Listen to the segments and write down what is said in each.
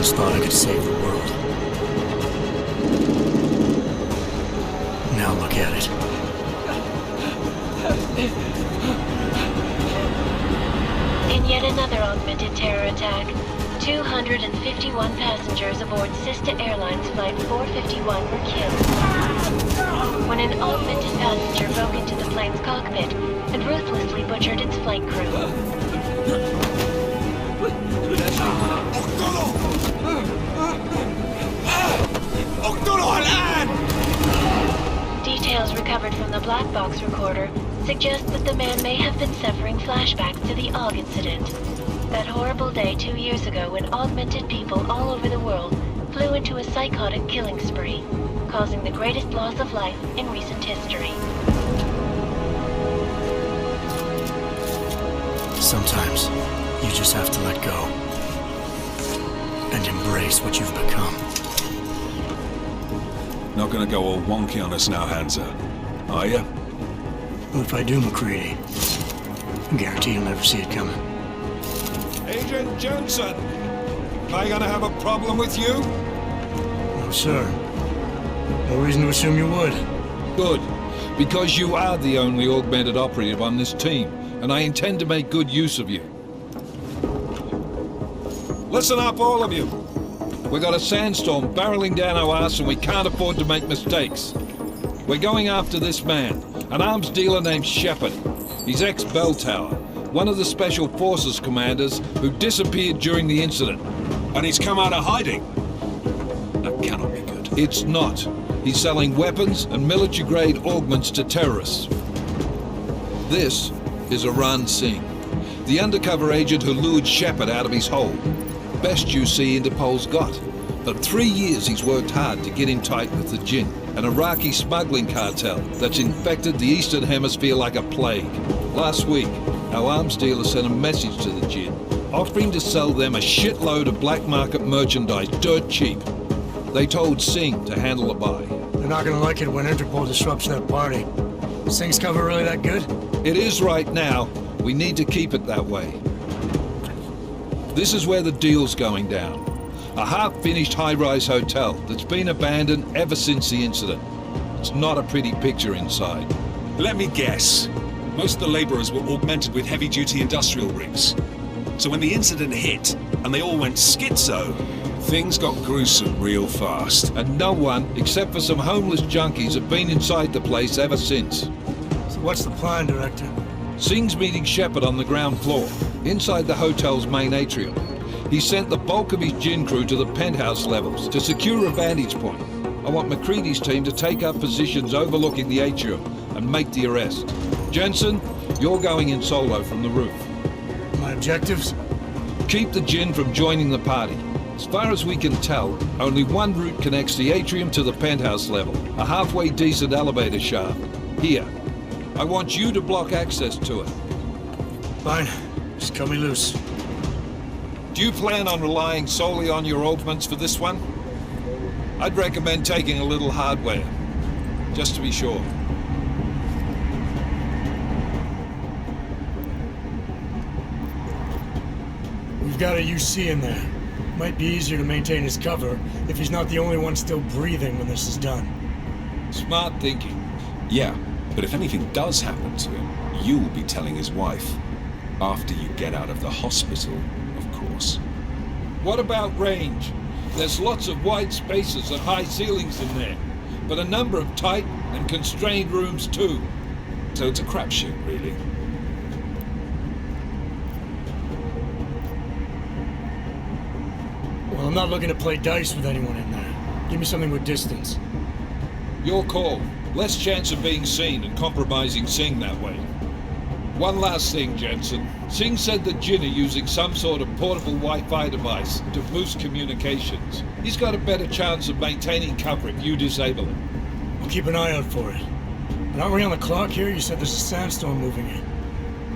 always thought I could save the world. Now look at it. In yet another augmented terror attack, 251 passengers aboard Sister Airlines Flight 451 were killed when an augmented passenger broke into the plane's cockpit and ruthlessly butchered its flight crew. Details recovered from the black box recorder suggest that the man may have been suffering flashbacks to the AUG incident. That horrible day 2 years ago when augmented people all over the world flew into a psychotic killing spree, causing the greatest loss of life in recent history. Sometimes, you just have to let go. And embrace what you've become. Not gonna go all wonky on us now, Hansa, are you? What if I do, McCready? I guarantee you'll never see it coming. Agent Jensen! Am I gonna have a problem with you? No, sir. No reason to assume you would. Good. Because you are the only augmented operative on this team, and I intend to make good use of you. Listen up, all of you. We got a sandstorm barreling down our ass and we can't afford to make mistakes. We're going after this man, an arms dealer named Shepard. He's ex-Bell Tower, one of the Special Forces commanders who disappeared during the incident. And he's come out of hiding. That cannot be good. It's not. He's selling weapons and military-grade augments to terrorists. This is Aran Singh, the undercover agent who lured Shepard out of his hole. Best you see Interpol's got. For 3 years he's worked hard to get in tight with the Jinn, an Iraqi smuggling cartel that's infected the Eastern Hemisphere like a plague. Last week, our arms dealer sent a message to the Jinn, offering to sell them a shitload of black market merchandise dirt cheap. They told Singh to handle the buy. They're not gonna like it when Interpol disrupts their party. Is Singh's cover really that good? It is right now. We need to keep it that way. This is where the deal's going down. A half-finished high-rise hotel that's been abandoned ever since the incident. It's not a pretty picture inside. Let me guess. Most of the laborers were augmented with heavy-duty industrial rigs. So when the incident hit, and they all went schizo, things got gruesome real fast. And no one, except for some homeless junkies, have been inside the place ever since. So what's the plan, Director? Singh's meeting Shepard on the ground floor, inside the hotel's main atrium. He sent the bulk of his Jinn crew to the penthouse levels to secure a vantage point. I want McCready's team to take up positions overlooking the atrium and make the arrest. Jensen, you're going in solo from the roof. My objectives? Keep the Jinn from joining the party. As far as we can tell, only one route connects the atrium to the penthouse level, a halfway decent elevator shaft. Here. I want you to block access to it. Fine. Just cut me loose. Do you plan on relying solely on your augments for this one? I'd recommend taking a little hardware, just to be sure. We've got a UC in there. Might be easier to maintain his cover if he's not the only one still breathing when this is done. Smart thinking. Yeah, but if anything does happen to him, you'll be telling his wife. After you get out of the hospital, of course. What about range? There's lots of wide spaces and high ceilings in there, but a number of tight and constrained rooms too. So it's a crapshoot, really. Well, I'm not looking to play dice with anyone in there. Give me something with distance. Your call. Less chance of being seen and compromising Singh that way. One last thing, Jensen. Singh said the Jinn are using some sort of portable Wi-Fi device to boost communications. He's got a better chance of maintaining cover if you disable it. I'll keep an eye out for it. But aren't we on the clock here? You said there's a sandstorm moving in.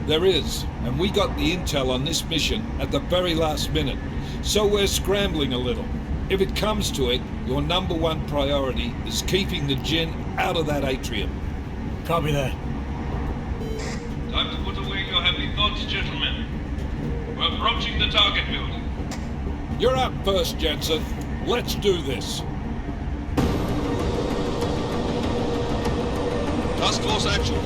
There is, and we got the intel on this mission at the very last minute, so we're scrambling a little. If it comes to it, your number one priority is keeping the Jinn out of that atrium. Copy that. Time to put away your heavy thoughts, gentlemen. We're approaching the target building. You're up first, Jensen. Let's do this. Task Force Action.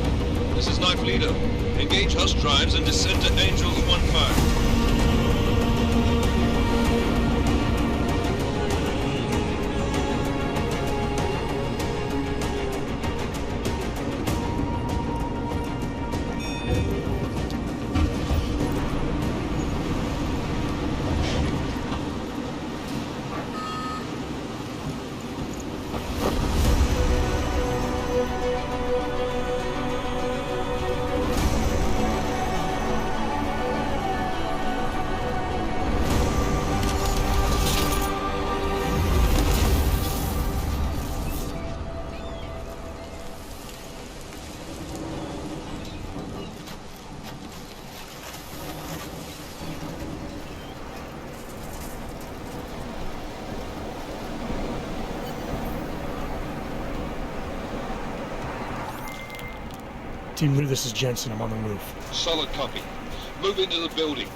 This is Knife Leader. Engage Hush drives and descend to Angels 1-5. Team Lou, this is Jensen. I'm on the roof. Solid copy. Move into the building.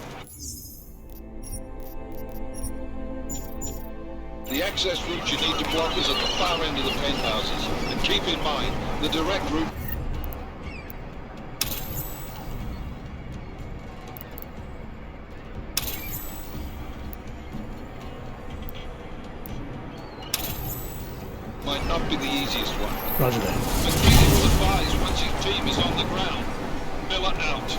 The access route you need to block is at the far end of the penthouses. And keep in mind, the direct route... might not be the easiest one. Roger that. McKinney will advise once his team is on the ground. Miller out.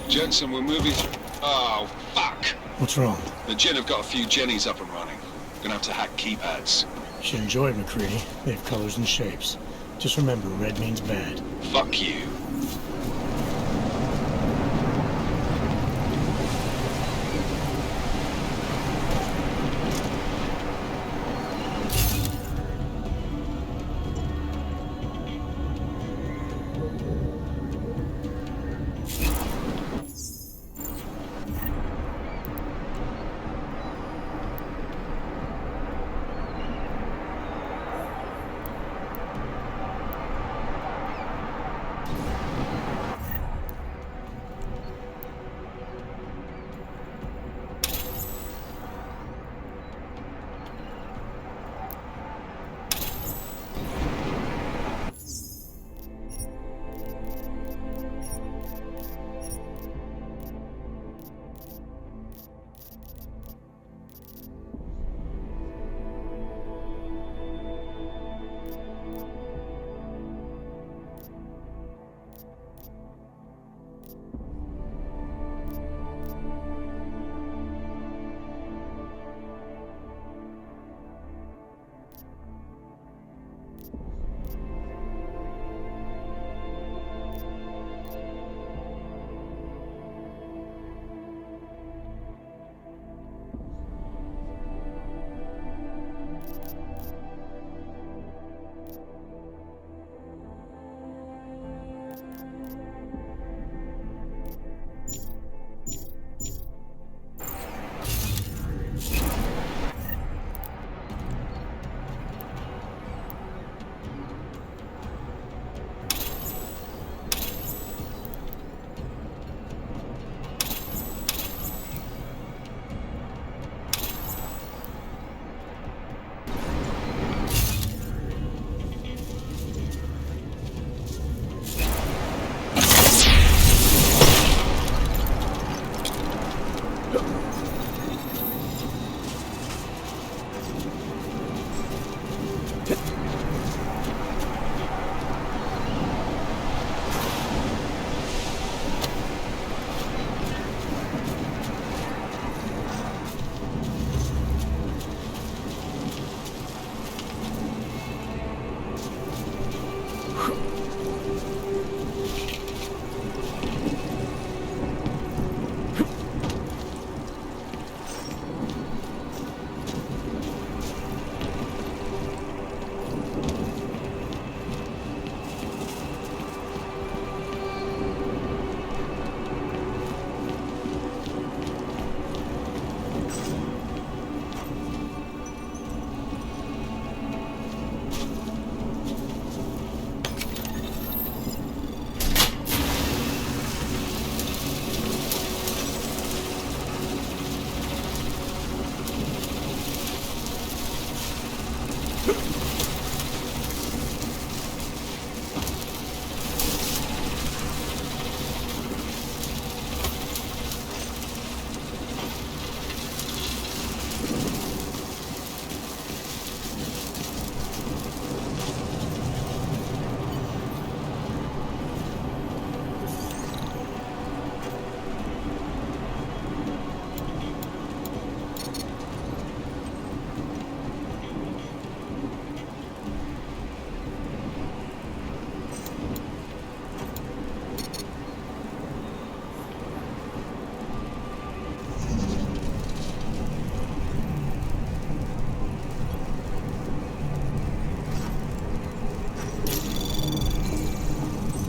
Jensen, we're moving... Oh, fuck! What's wrong? The Gen have got a few Jennies up and running. Gonna have to hack keypads. You should enjoy it, McCready. They have colors and shapes. Just remember, red means bad. Fuck you.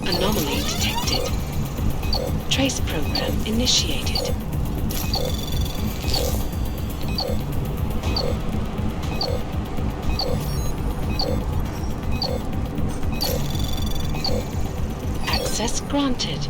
Anomaly detected. Trace program initiated. Access granted.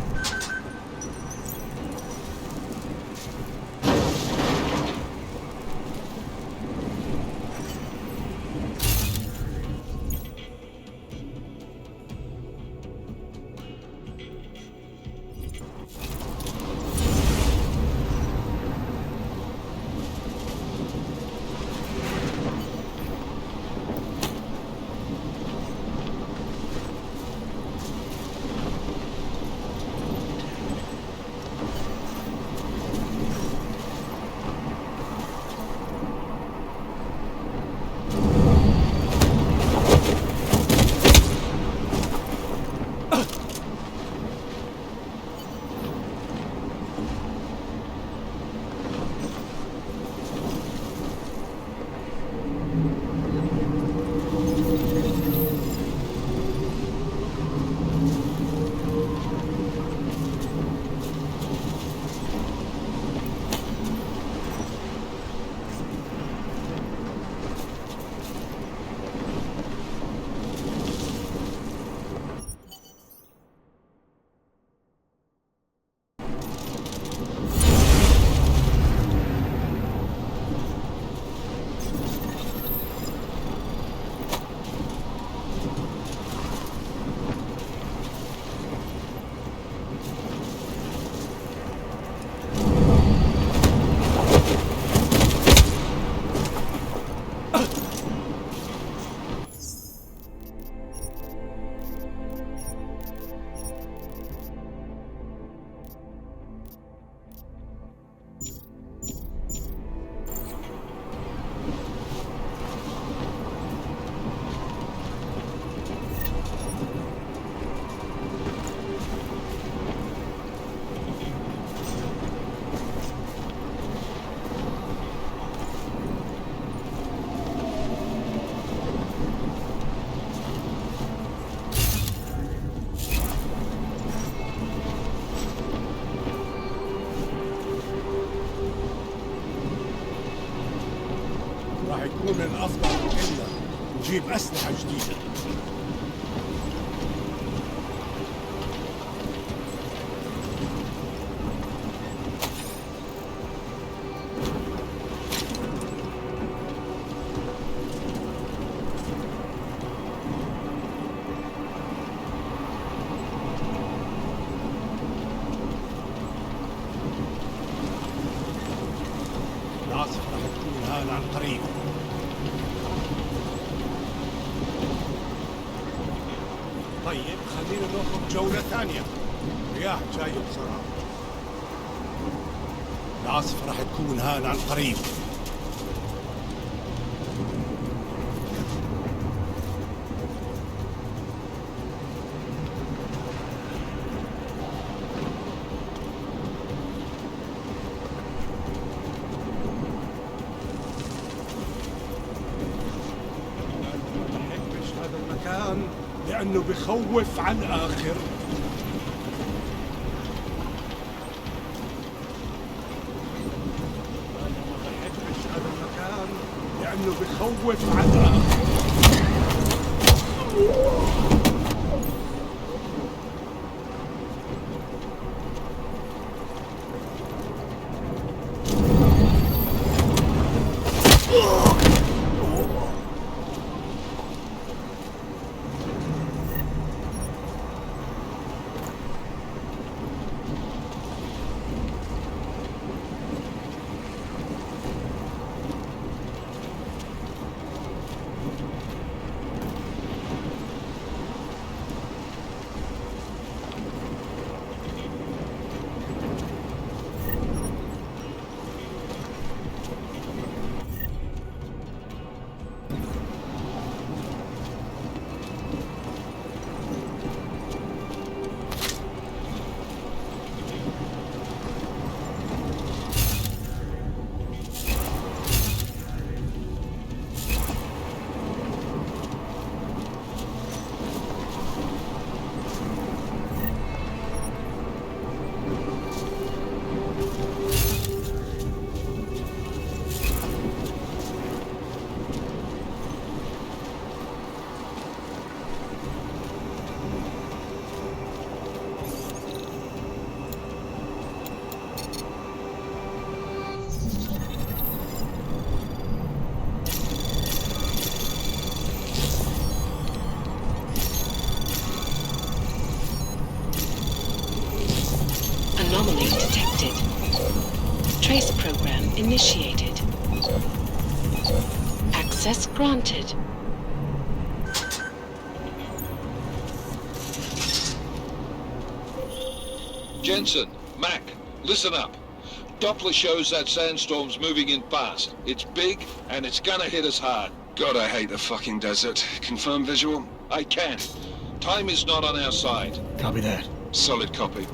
يكون من الافضل إلا نجيب اسلحه جديده. لازم راح تكون الآن عن قريب. طيب خلينا ناخذ جولة ثانية. رياح جاية بسرعة. العاصفة راح تكون هان عن قريب. لأنه بخوف عن آخر. أنا ما بحبش هذا المكان لأنه بخوف عن آخر. Anomaly detected. Trace program initiated. Access granted. Jensen, Mac, listen up. Doppler shows that sandstorm's moving in fast. It's big, and it's gonna hit us hard. God, I hate the fucking desert. Confirm visual? I can. Time is not on our side. Copy that. Solid copy.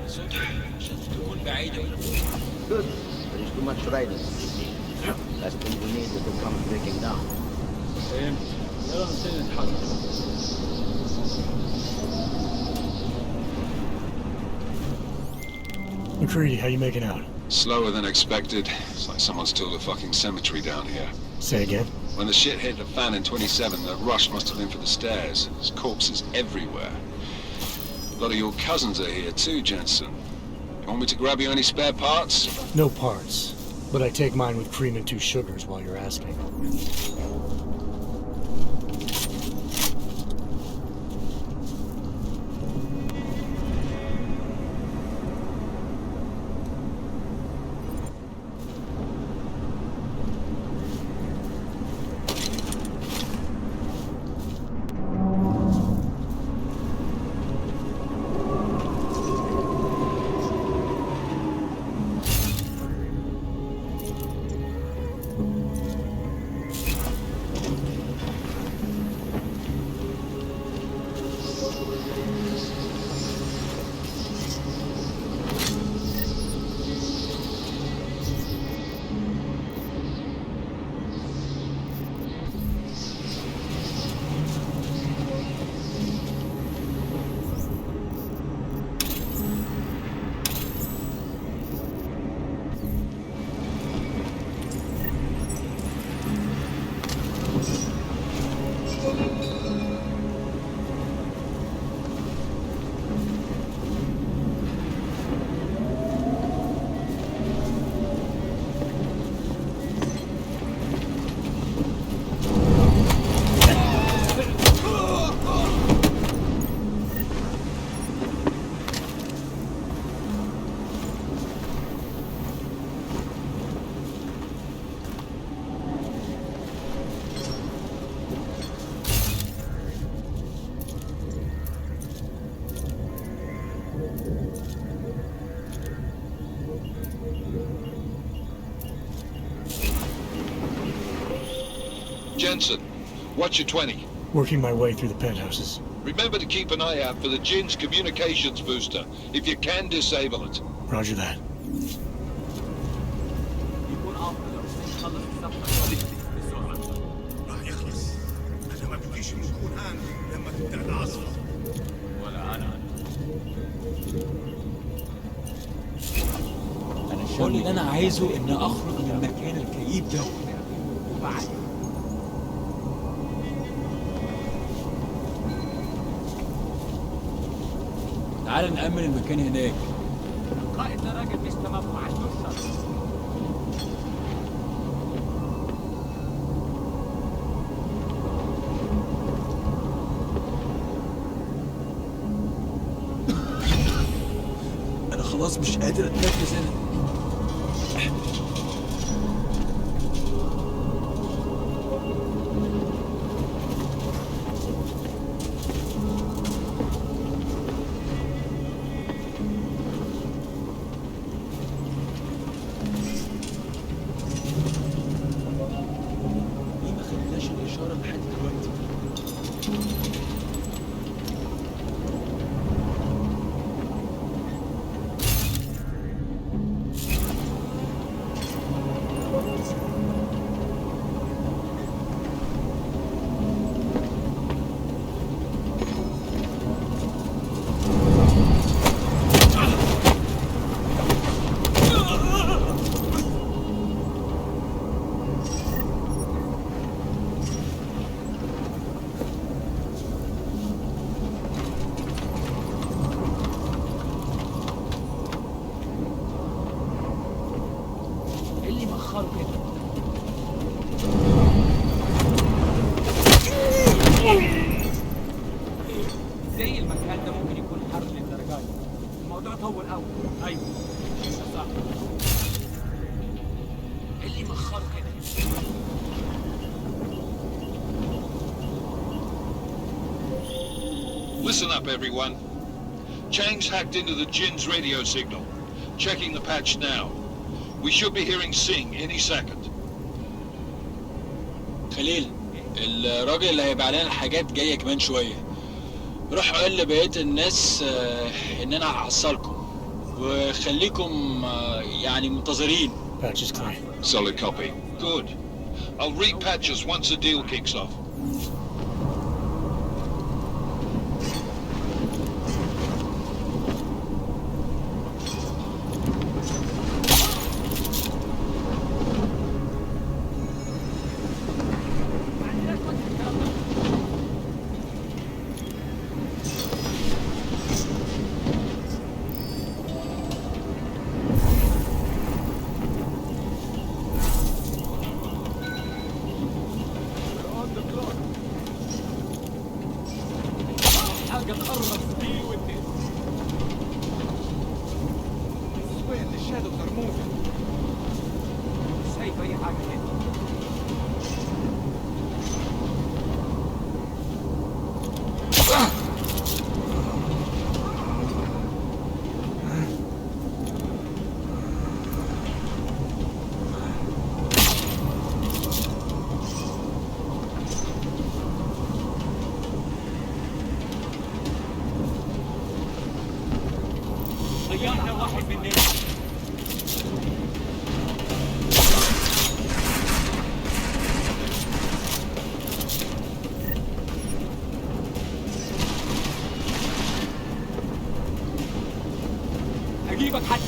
Good. There is too much riding. Last thing we need is to come breaking down. McCready, how you making out? Slower than expected. It's like someone's tilled a fucking cemetery down here. Say again? When the shit hit the fan in 27, the rush must have been for the stairs. There's corpses everywhere. A lot of your cousins are here too, Jensen. You want me to grab you any spare parts? No parts. But I take mine with cream and 2 sugars while you're asking. Jensen, watch your 20. Working my way through the penthouses. Remember to keep an eye out for the Jinn's communications booster. If you can, disable it. Roger that. راح يخلص. انا ما بديش نكون هان لما تبدا العاصفه. ولا انا. كل اللي انا عايزه ان اخرج من المكان الكئيب ده وبعد. تعال نأمن المكان هناك. القائد ده راجل مش تمام ما عندوش شر. انا خلاص مش قادر اتنفس هنا. Listen up, everyone. Chang's hacked into the Jinn's radio signal. Checking the patch now. We should be hearing Singh any second. خليل، الراجل اللي هيبقى علينا الحاجات جاية كمان شوية. روح قول لبقية الناس إن أنا هحصلكم. وخليكم يعني منتظرين. Patch is clear. Solid copy. Good. I'll repatch us once the deal kicks off. ضيعنا واحد مننا. هجيبك حد.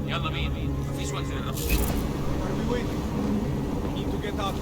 يلا مين؟ مفيش وقت للرقص. Are we waiting? We need to get out.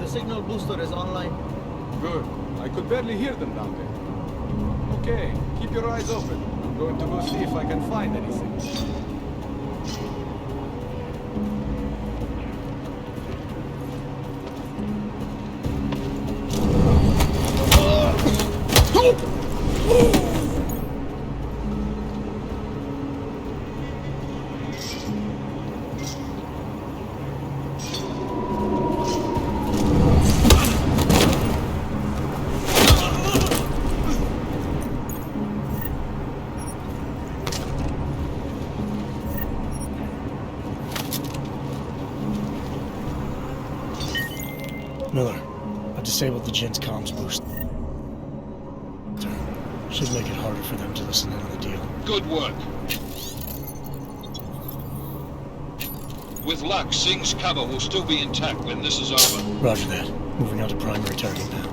The signal booster is online. Good. I could barely hear them down there. Okay, keep your eyes open. I'm going to go see if I can find anything. Miller, I disabled the Jin's comms boost. Should make it harder for them to listen in on the deal. Good work. With luck, Singh's cover will still be intact when this is over. Roger that. Moving on to primary target now.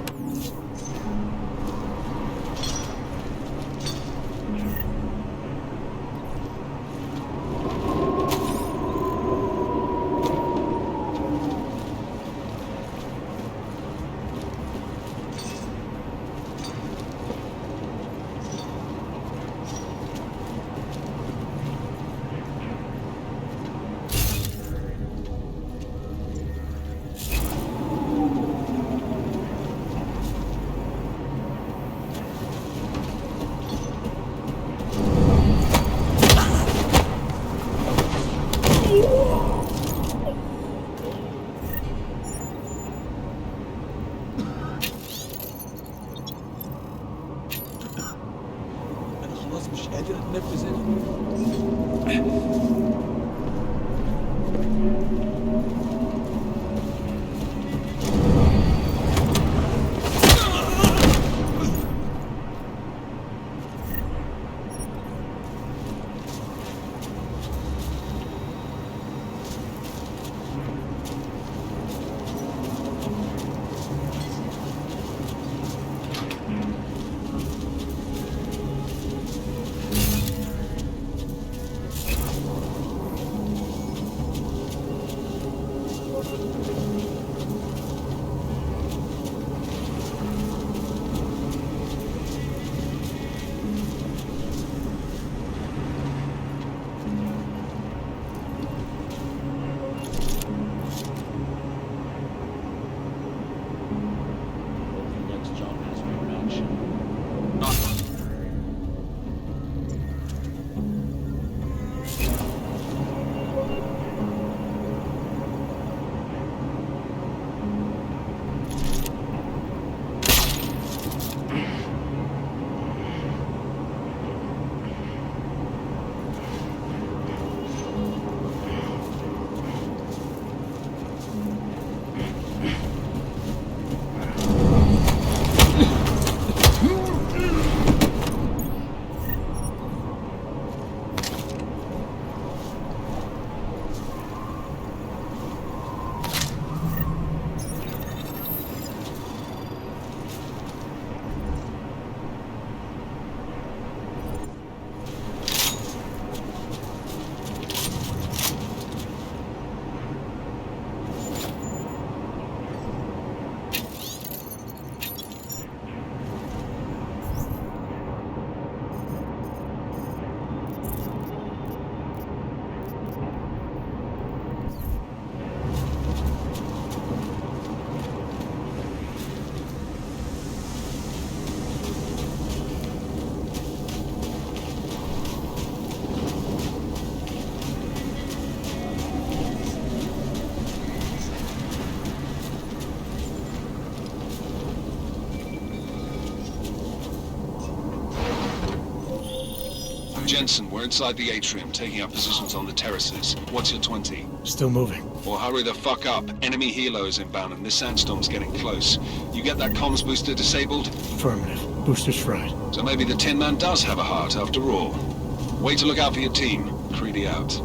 Jensen, we're inside the atrium, taking up positions on the terraces. What's your 20? Still moving. Well, hurry the fuck up. Enemy helos inbound and this sandstorm's getting close. You get that comms booster disabled? Affirmative. Booster's fried. So maybe the Tin Man does have a heart after all. Way to look out for your team. Creedy out.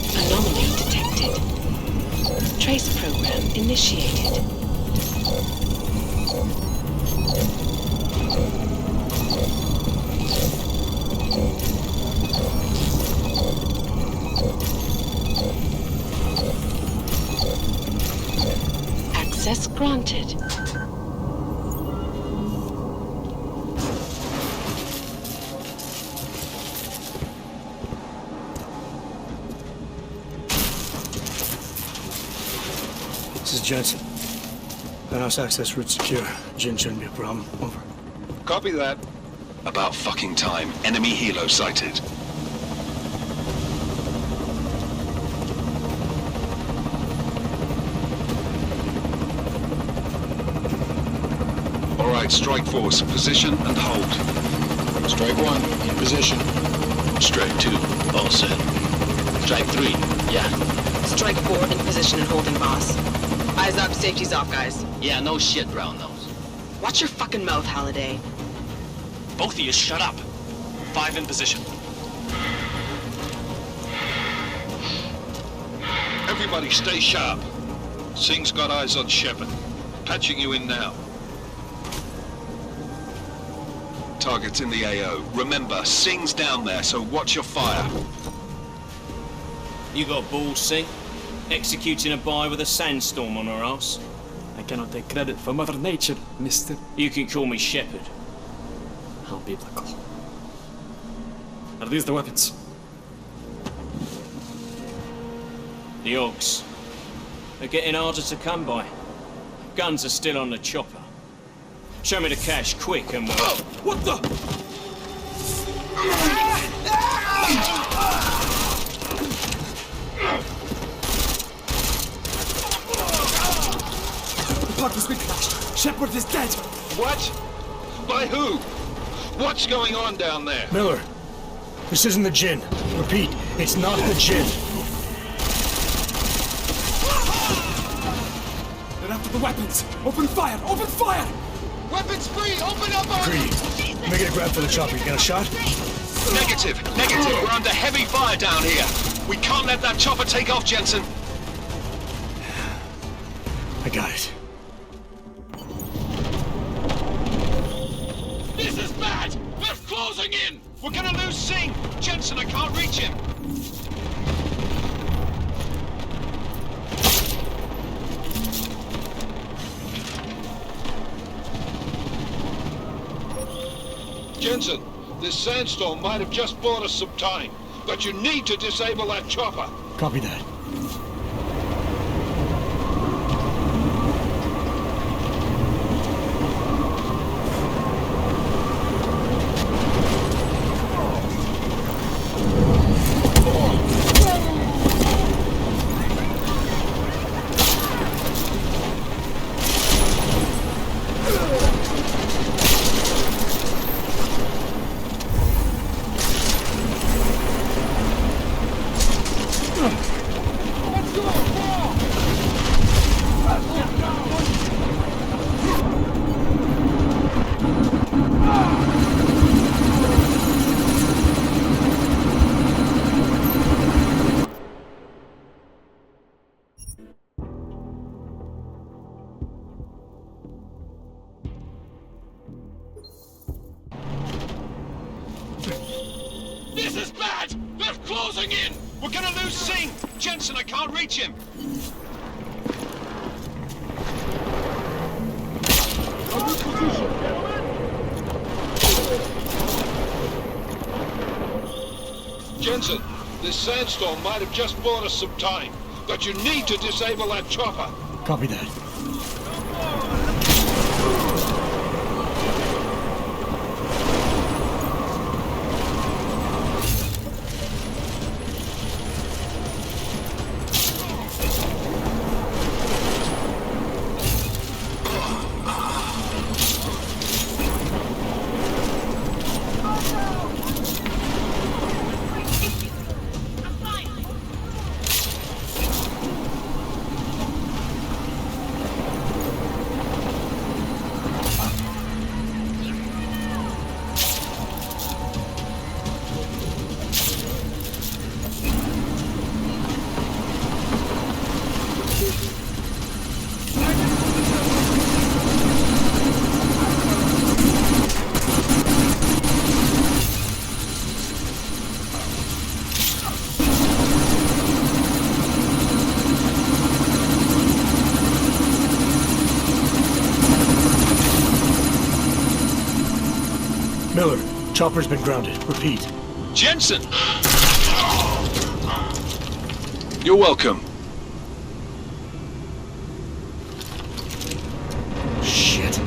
Anomaly detected. Trace program initiated. Access granted. This is Jensen. Penthouse access route secure. Jin shouldn't be a problem. Over. Copy that. About fucking time. Enemy helo sighted. All right, strike force. Position and hold. Strike 1, in position. Strike 2, all set. Strike 3, yeah. Strike 4, in position and holding, boss. Eyes up, safety's off, guys. Yeah, no shit, round nose. Watch your fucking mouth, Halliday. Both of you shut up. 5 in position. Everybody stay sharp. Singh's got eyes on Shepard. Patching you in now. Target's in the AO. Remember, Singh's down there, so watch your fire. You got balls, Singh? Executing a buy with a sandstorm on our ass? I cannot take credit for Mother Nature, mister. You can call me Shepard. How biblical. Are these the weapons? The Augs. They're getting harder to come by. Guns are still on the chopper. Show me the cash, quick, and we'll... What the? The park is crashed. Shepard is dead. What? By who? What's going on down there? Miller, this isn't the Jinn. Repeat, it's not the Jinn. They're after the weapons. Open fire! Open fire! Weapons free! Open up on Greedy, make it a grab for the chopper. You got a shot? Negative. We're under heavy fire down here. We can't let that chopper take off, Jensen. I got it. This is bad! They're closing in! We're gonna lose Singh! Jensen, I can't reach him! Jensen, this sandstorm might have just bought us some time, but you need to disable that chopper. Copy that. This is bad! They're closing in! We're gonna lose Singh! Jensen, I can't reach him! Jensen, this sandstorm might have just bought us some time, but you need to disable that chopper. Copy that. Miller, chopper's been grounded. Repeat. Jensen! You're welcome. Shit.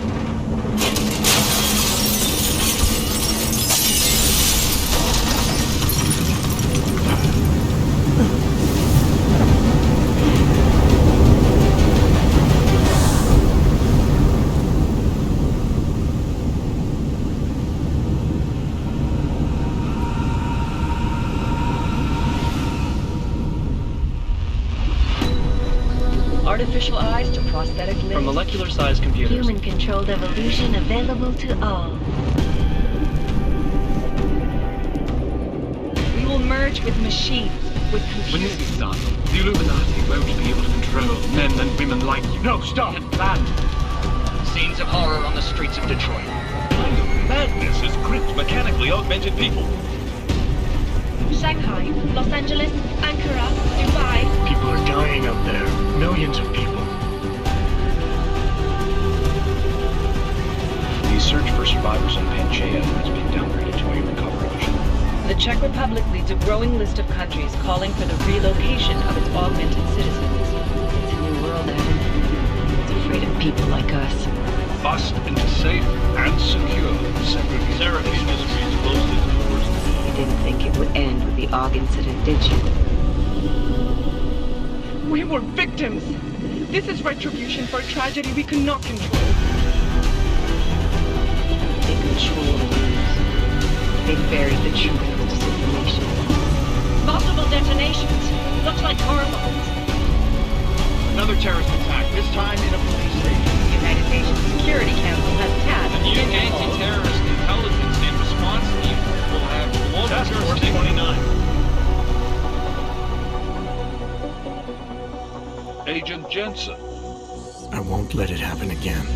Artificial eyes to prosthetic limbs. From molecular-sized computers. Human-controlled evolution available to all. We will merge with machines, with computers. When this is done, the Illuminati won't be able to control men and women like you. No, stop! And planned. Scenes of horror on the streets of Detroit. Kind of madness has gripped mechanically augmented people. Shanghai, Los Angeles, Ankara, Dubai. People are dying out there. Millions of people. The search for survivors in Pangaea has been downgraded to a recovery mission. The Czech Republic leads a growing list of countries calling for the relocation of its augmented citizens. It's a new world, Evan. It's afraid of people like us. Bust into safe and secure Seraphine disagrees closely with the worst. You didn't think it would end with the AUG incident, did you? We were victims. This is retribution for a tragedy we cannot control. They control the news. They buried the truth with disinformation. Multiple detonations. Looks like hormones. Another terrorist attack, this time in a police station. The United Nations Security Council has tasked The new anti-terrorist intelligence and response team will have global Task Force jurisdiction. 29. Agent Jensen. I won't let it happen again.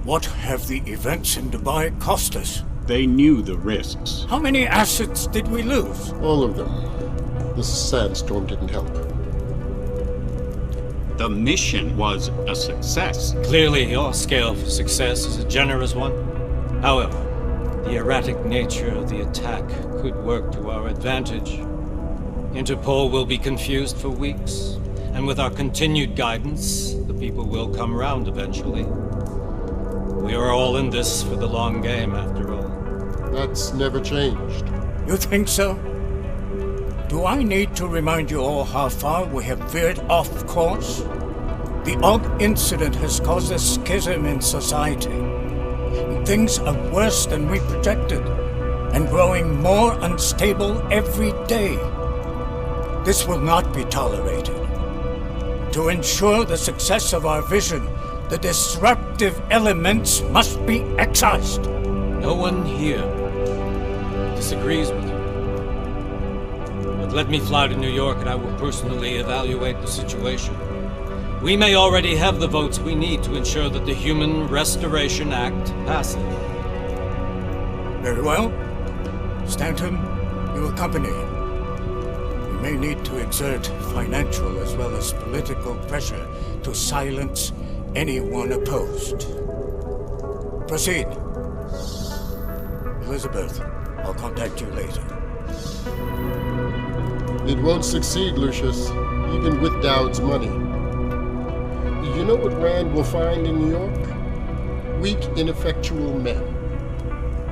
What have the events in Dubai cost us? They knew the risks. How many assets did we lose? All of them. This sandstorm didn't help. The mission was a success. Clearly, your scale for success is a generous one. However, the erratic nature of the attack could work to our advantage. Interpol will be confused for weeks, and with our continued guidance, the people will come round eventually. We are all in this for the long game, after all. That's never changed. You think so? Do I need to remind you all how far we have veered off course? The AUG incident has caused a schism in society. Things are worse than we projected, and growing more unstable every day. This will not be tolerated. To ensure the success of our vision, the disruptive elements must be excised. No one here disagrees with you. But let me fly to New York and I will personally evaluate the situation. We may already have the votes we need to ensure that the Human Restoration Act passes. Very well. Stanton, you accompany him. We may need to exert financial as well as political pressure to silence anyone opposed. Proceed. Elizabeth, I'll contact you later. It won't succeed, Lucius, even with Dowd's money. You know what Rand will find in New York? Weak, ineffectual men.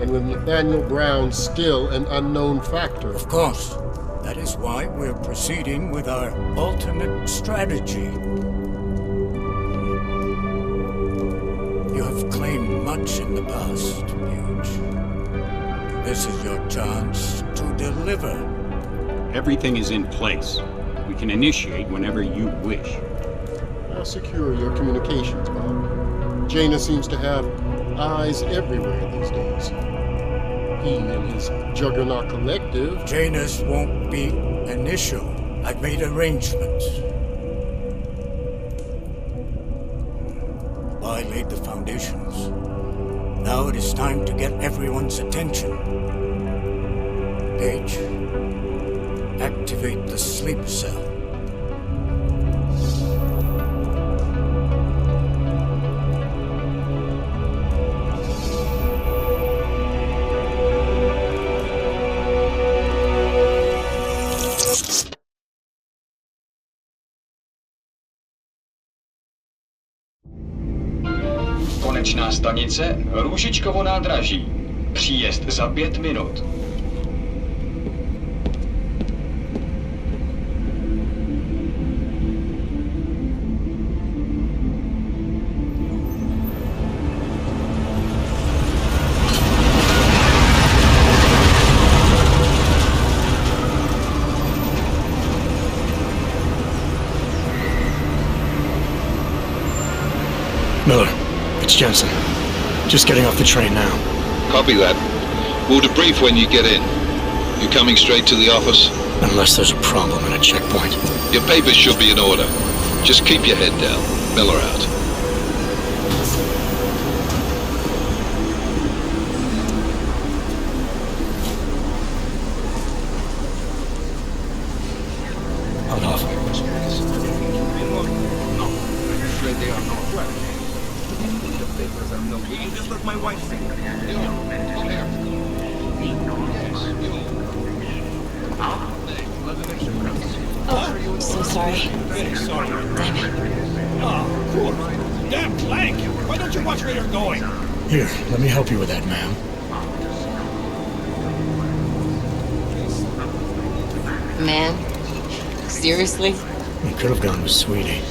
And with Nathaniel Brown still an unknown factor. Of course. That is why we're proceeding with our alternate strategy. You have claimed much in the past, Huge. This is your chance to deliver. Everything is in place. We can initiate whenever you wish. I'll secure your communications, Bob. Jaina seems to have eyes everywhere these days. He and his Juggernaut Collective. Janus won't be an issue. I've made arrangements. By I laid the foundations. Now it is time to get everyone's attention. Page, activate the sleep cell. Konečná stanice Růžičkovo nádraží. Příjezd za 5 minut. Miller, it's Jensen. Just getting off the train now. Copy that. We'll debrief when you get in. You coming straight to the office? Unless there's a problem at a checkpoint. Your papers should be in order. Just keep your head down. Miller out. Hold off. Just let my wife think. Oh, so sorry. Very sorry. Damn it. Oh, cool. Damn clank! Why don't you watch where you're going? Here, let me help you with that, ma'am. Man, seriously? You could have gone with Sweetie.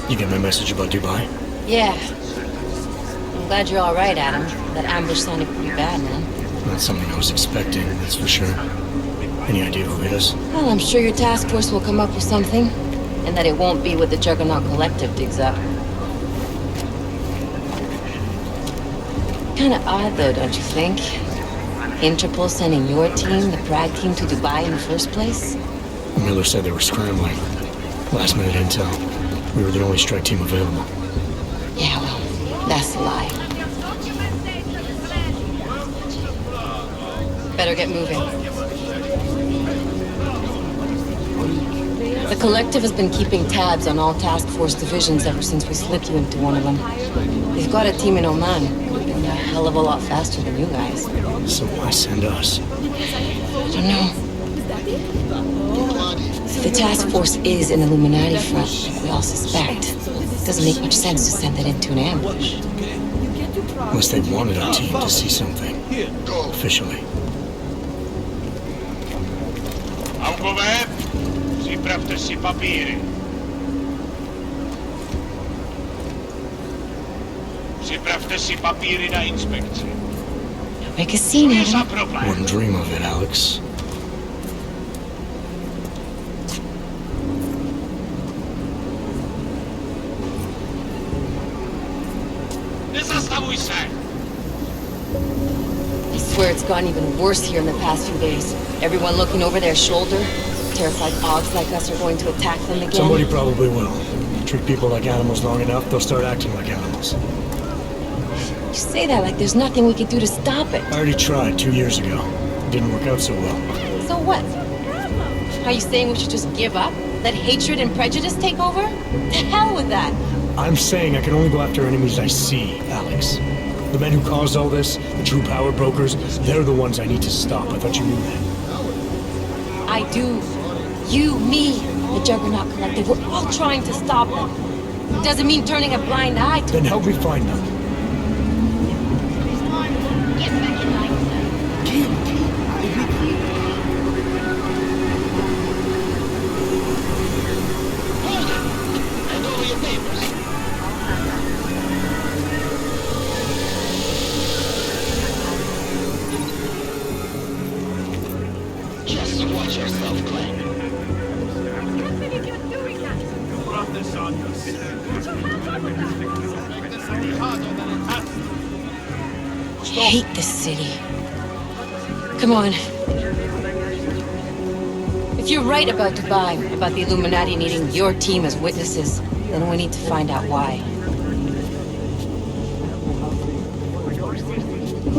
You get my message about Dubai? Yeah. I'm glad you're all right, Adam. That ambush sounded pretty bad, man. Not something I was expecting, that's for sure. Any idea who hit us? Well, I'm sure your task force will come up with something. And that it won't be what the Juggernaut Collective digs up. Kinda odd, though, don't you think? Interpol sending your team, the Prague team, to Dubai in the first place? Miller said they were scrambling. Last minute intel. We were the only strike team available. Yeah, well, that's a lie. Better get moving. The Collective has been keeping tabs on all task force divisions ever since we slipped you into one of them. They've got a team in Oman. Could have been a hell of a lot faster than you guys. So why send us? I don't know. If the task force is an Illuminati front, like we all suspect, it doesn't make much sense to send it into an ambush. Unless they wanted our team to see something. Officially. Aukové, připravte si papíry. Připravte si papíry na inspekci. Make a scene, Adam. Wouldn't dream of it, Alex. Nezastavuj se! I swear it's gotten even worse here in the past few days. Everyone looking over their shoulder. Terrified Augs like us are going to attack them again. Somebody probably will. Treat people like animals long enough, they'll start acting like animals. You say that like there's nothing we could do to stop it. I already tried 2 years ago. Didn't work out so well. So what? Are you saying we should just give up? Let hatred and prejudice take over? To hell with that! I'm saying I can only go after enemies I see, Alex. The men who caused all this, the true power brokers, they're the ones I need to stop. I thought you knew that. I do. You, me, the Juggernaut Collective, we're all trying to stop them. Doesn't mean turning a blind eye to Then help me find them. Just watch yourself, Glenn. You brought this on I hate this city. Come on. If you're right about Dubai, about the Illuminati needing your team as witnesses, then we need to find out why.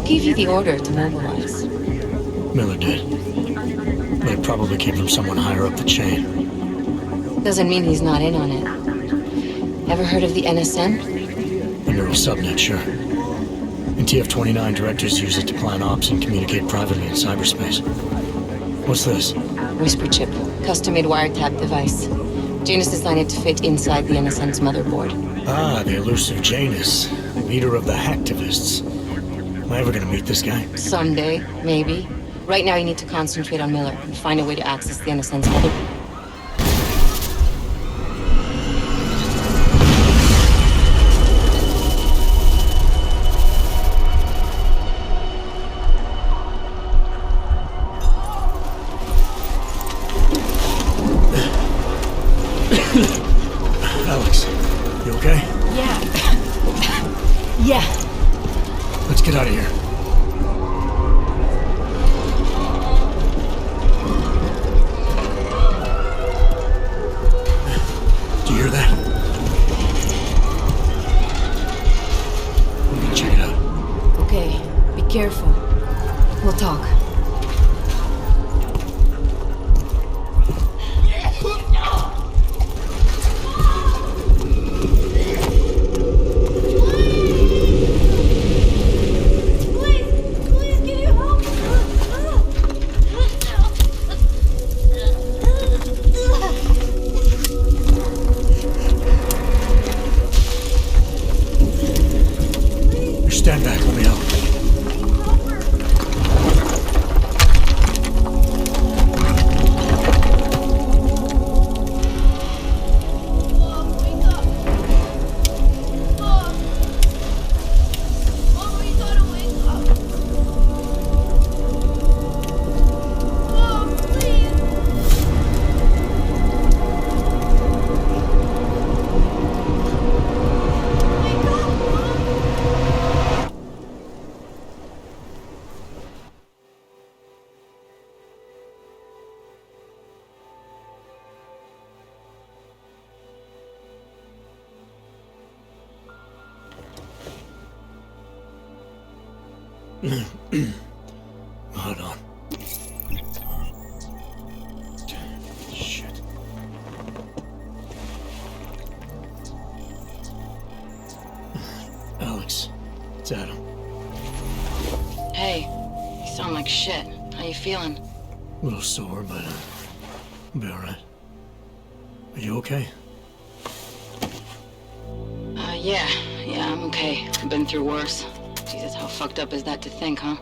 gave you the order to mobilize? Miller did. But it probably came from someone higher up the chain. Doesn't mean he's not in on it. Ever heard of the NSM? A neural subnet, sure. In TF-29, directors use it to plan ops and communicate privately in cyberspace. What's this? Whisper chip. Custom-made wiretap device. Janus designed it to fit inside the NSM's motherboard. Ah, the elusive Janus. Leader of the hacktivists. Am I ever gonna meet this guy? Someday, maybe. Right now you need to concentrate on Miller and find a way to access the NSM's motherboard. Alex, you okay? Yeah. Yeah. Let's get out of here. Do you hear that? We're gonna check it out. Okay, be careful. We'll talk. Stand back, let me help. Hold on. Shit. Alex, it's Adam. Hey, you sound like shit. How you feeling? A little sore, but I'll be alright. Are you okay? Yeah, I'm okay. I've been through worse. Jesus, how fucked up is that to think, huh?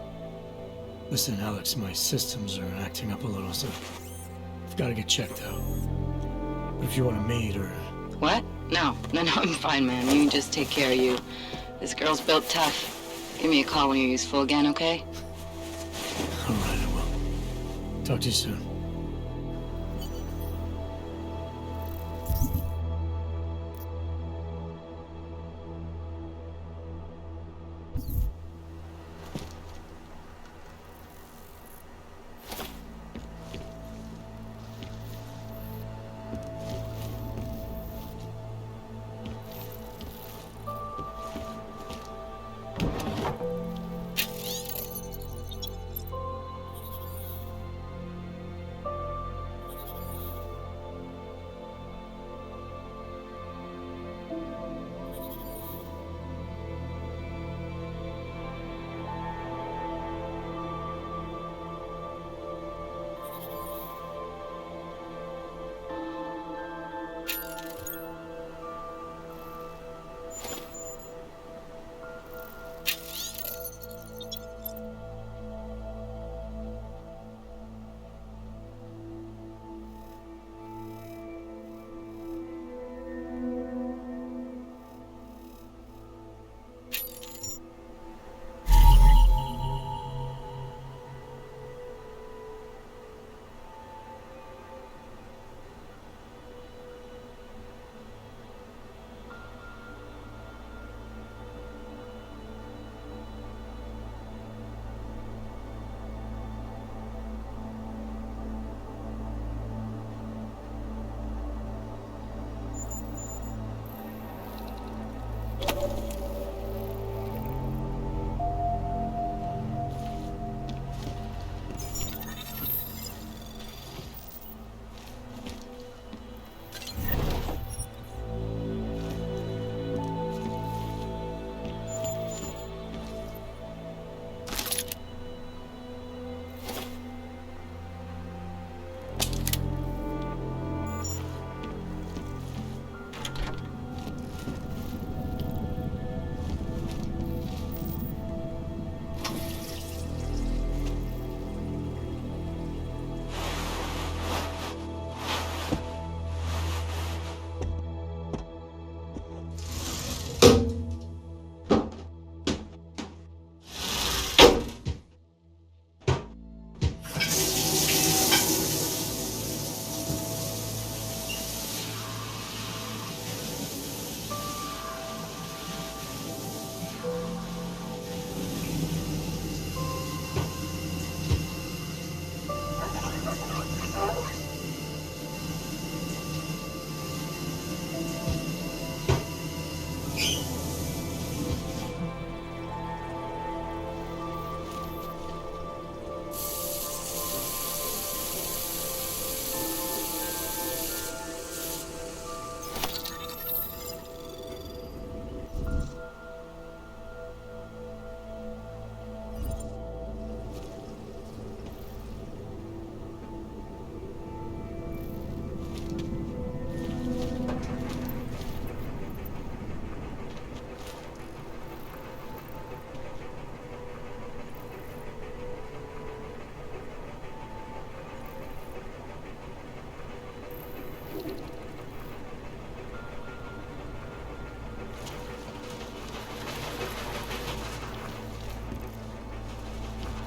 Listen, Alex, my systems are acting up a little, so I've got to get checked out. But if you want to meet or... What? No, I'm fine, man. You just take care of you. This girl's built tough. Give me a call when you're useful again, okay? Alright, I will. Talk to you soon.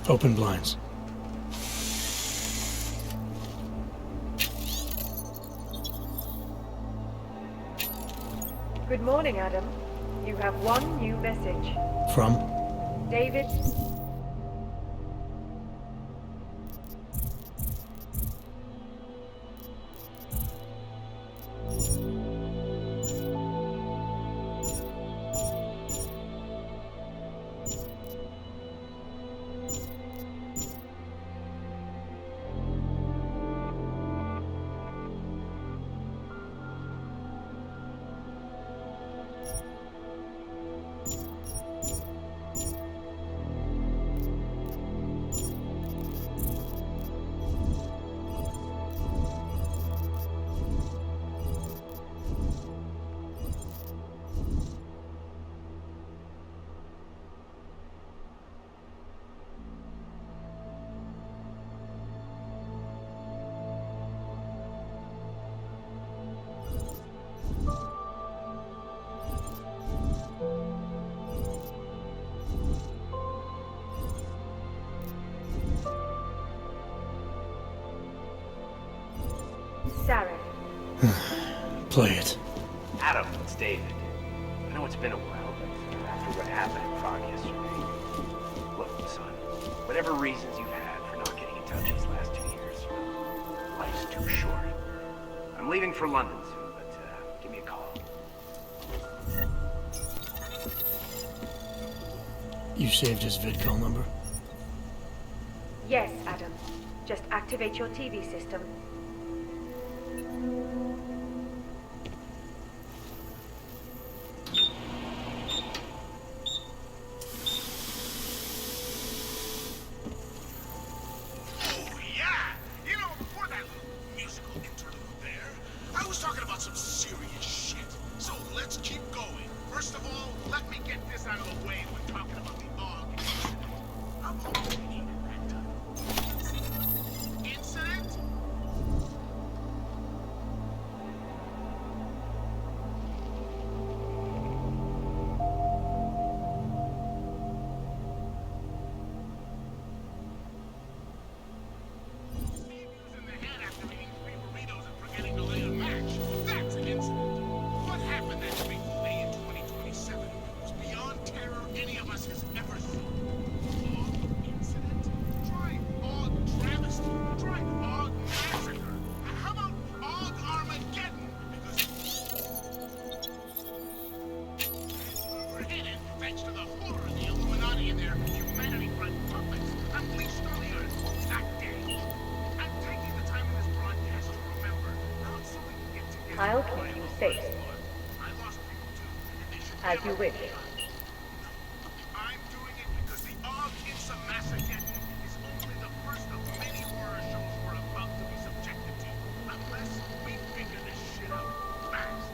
Open blinds. Good morning, Adam. You have one new message. From? David. Sarah. Play it. Adam, it's David. I know it's been a while, but after what happened in Prague yesterday... Look, son, whatever reasons you've had for not getting in touch these last 2 years, well, life's too short. I'm leaving for London soon, but give me a call. You saved his vidcall number? Yes, Adam. Just activate your TV system. I'll keep you safe. As you wish. I'm doing it because the Og-Insa massacre is only the first of many horror shows we're about to be subjected to. Unless we figure this shit out fast.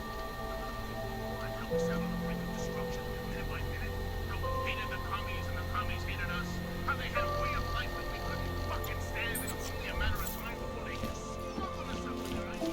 And how we sat on the brink of destruction minute by minute. How we hated the commies and the commies hated us. How they had a way of life that we couldn't fucking stand, and it was only a matter of time before they could slump on us up in their eyes.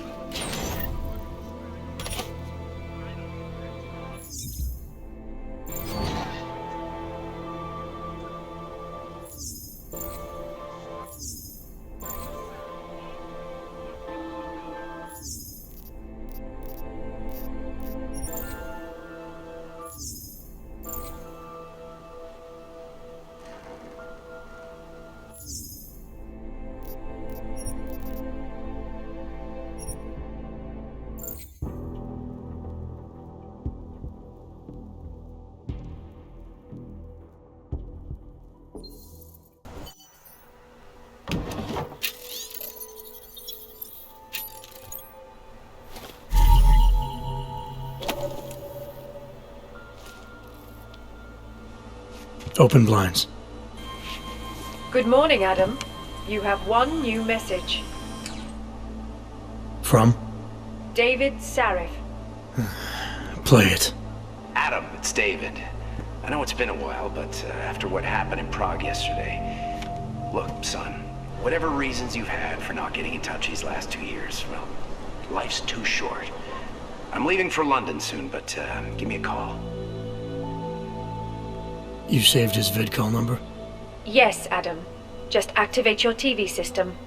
Open blinds. Good morning, Adam. You have one new message. From? David Sarif. Play it. Adam, it's David. I know it's been a while, but after what happened in Prague yesterday... Look, son, whatever reasons you've had for not getting in touch these last 2 years, well, life's too short. I'm leaving for London soon, but give me a call. You saved his vidcall number? Yes, Adam. Just activate your TV system.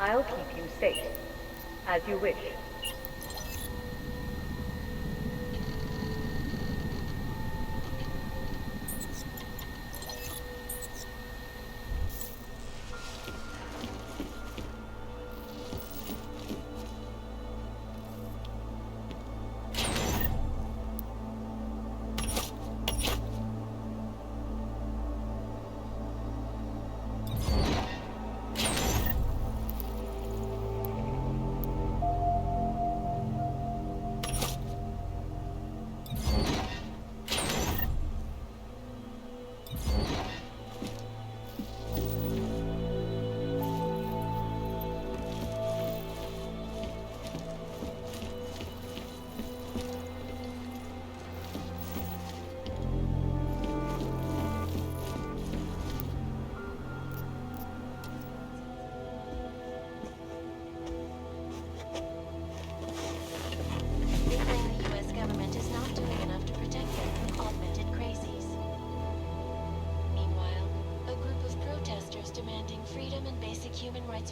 I'll keep you safe, as you wish.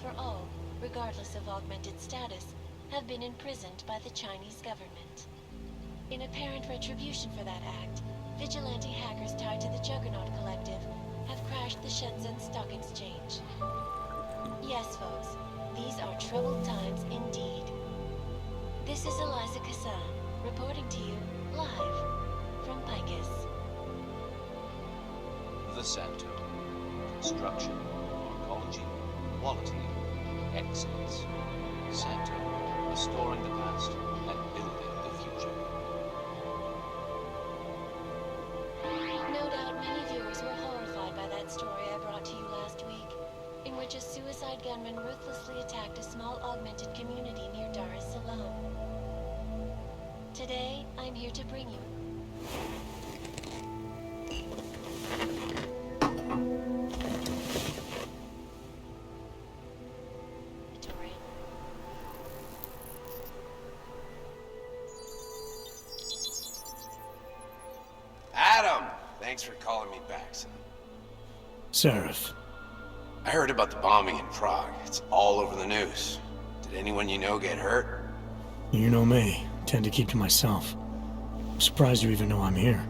For all, regardless of augmented status, have been imprisoned by the Chinese government. In apparent retribution for that act, vigilante hackers tied to the Juggernaut Collective have crashed the Shenzhen Stock Exchange. Yes, folks, these are troubled times indeed. This is Eliza Kassan, reporting to you live from Pacifist. The Center. Construction, ecology, quality, excellence. Center, restoring the past and building the future. No doubt many viewers were horrified by that story I brought to you last week, in which a suicide gunman ruthlessly attacked a small augmented community near Dar es Salaam. Today, I'm here to bring you Thanks for calling me back, son. Seraph. I heard about the bombing in Prague. It's all over the news. Did anyone you know get hurt? You know me. Tend to keep to myself. I'm surprised you even know I'm here.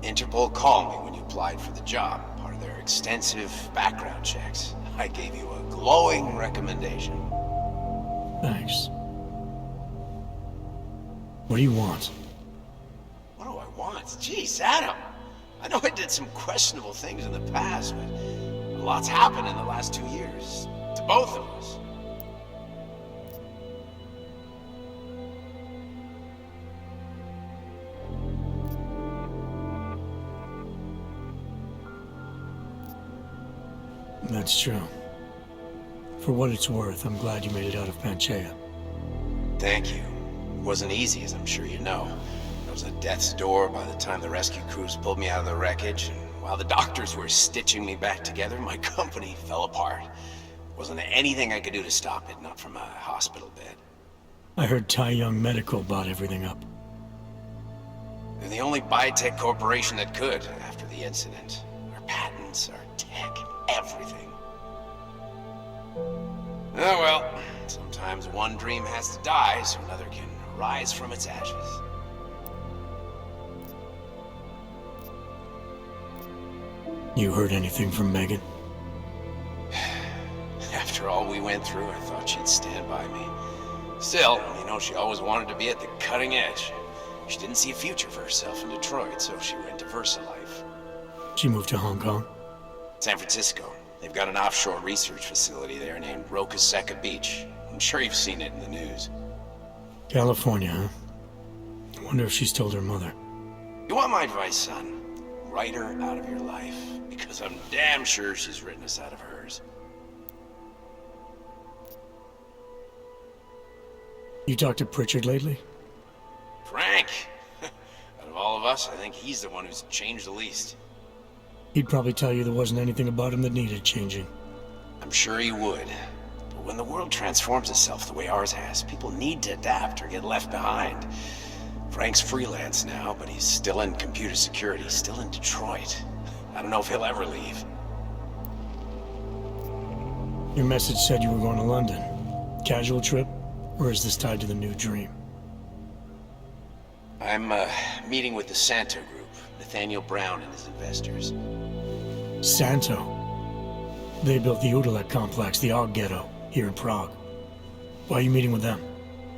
Interpol called me when you applied for the job, part of their extensive background checks. I gave you a glowing recommendation. Thanks. What do you want? What do I want? Jeez, Adam! I know I did some questionable things in the past, but a lot's happened in the last 2 years. To both of us. That's true. For what it's worth, I'm glad you made it out of Panchea. Thank you. It wasn't easy, as I'm sure you know. It was at death's door by the time the rescue crews pulled me out of the wreckage, and while the doctors were stitching me back together, my company fell apart. Wasn't anything I could do to stop it, not from a hospital bed. I heard Tai Young Medical bought everything up. They're the only biotech corporation that could after the incident. Our patents, our tech, everything. Oh well, sometimes one dream has to die so another can rise from its ashes. You heard anything from Megan? After all we went through, I thought she'd stand by me. Still, you know, she always wanted to be at the cutting edge. She didn't see a future for herself in Detroit, so she went to VersaLife. She moved to Hong Kong? San Francisco. They've got an offshore research facility there named Roca Seca Beach. I'm sure you've seen it in the news. California, huh? I wonder if she's told her mother. You want my advice, son? Write her out of your life, because I'm damn sure she's written us out of hers. You talked to Pritchard lately? Frank! Out of all of us, I think he's the one who's changed the least. He'd probably tell you there wasn't anything about him that needed changing. I'm sure he would. But when the world transforms itself the way ours has, people need to adapt or get left behind. Frank's freelance now, but he's still in computer security, still in Detroit. I don't know if he'll ever leave. Your message said you were going to London. Casual trip? Or is this tied to the new dream? I'm meeting with the Santo Group, Nathaniel Brown and his investors. Santo? They built the Udalek complex, the Og Ghetto, here in Prague. Why are you meeting with them?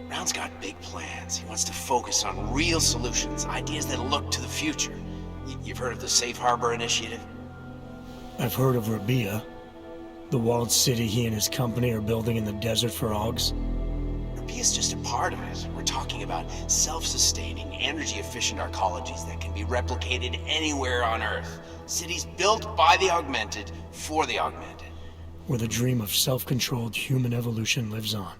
Brown's got big plans. He wants to focus on real solutions, ideas that look to the future. You've heard of the Safe Harbor Initiative? I've heard of Rabia, the walled city he and his company are building in the desert for Augs. Rabia's just a part of it. We're talking about self-sustaining, energy-efficient arcologies that can be replicated anywhere on Earth. Cities built by the augmented, for the augmented. Where the dream of self-controlled human evolution lives on.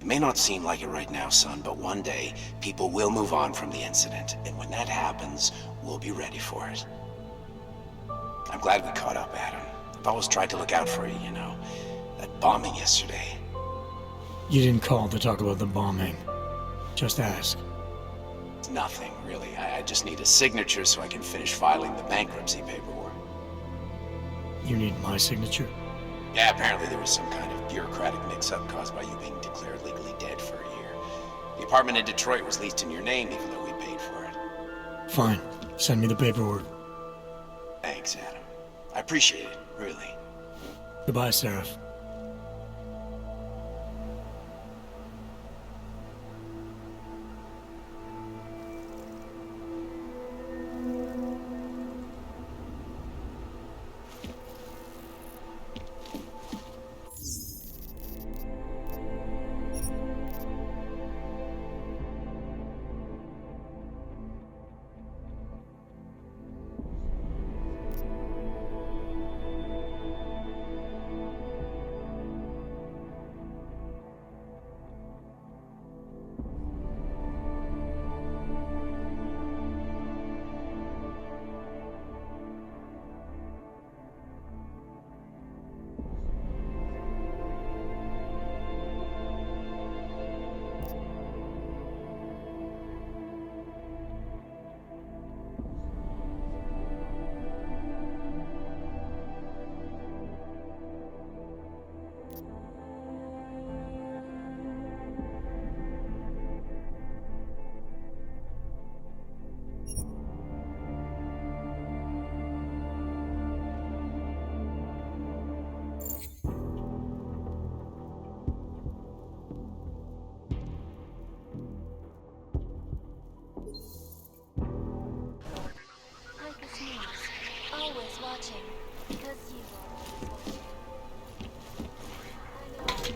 It may not seem like it right now, son, but one day, people will move on from the incident, and when that happens, we'll be ready for it. I'm glad we caught up, Adam. I've always tried to look out for you, you know. That bombing yesterday. You didn't call to talk about the bombing. Just ask. It's nothing, really. I just need a signature so I can finish filing the bankruptcy paperwork. You need my signature? Yeah, apparently there was some kind of bureaucratic mix-up caused by you being declared legally dead for a year. The apartment in Detroit was leased in your name, even though we paid for it. Fine. Send me the paperwork. Thanks, Adam. I appreciate it, really. Goodbye, Seraph. Always watching, because you are always watching.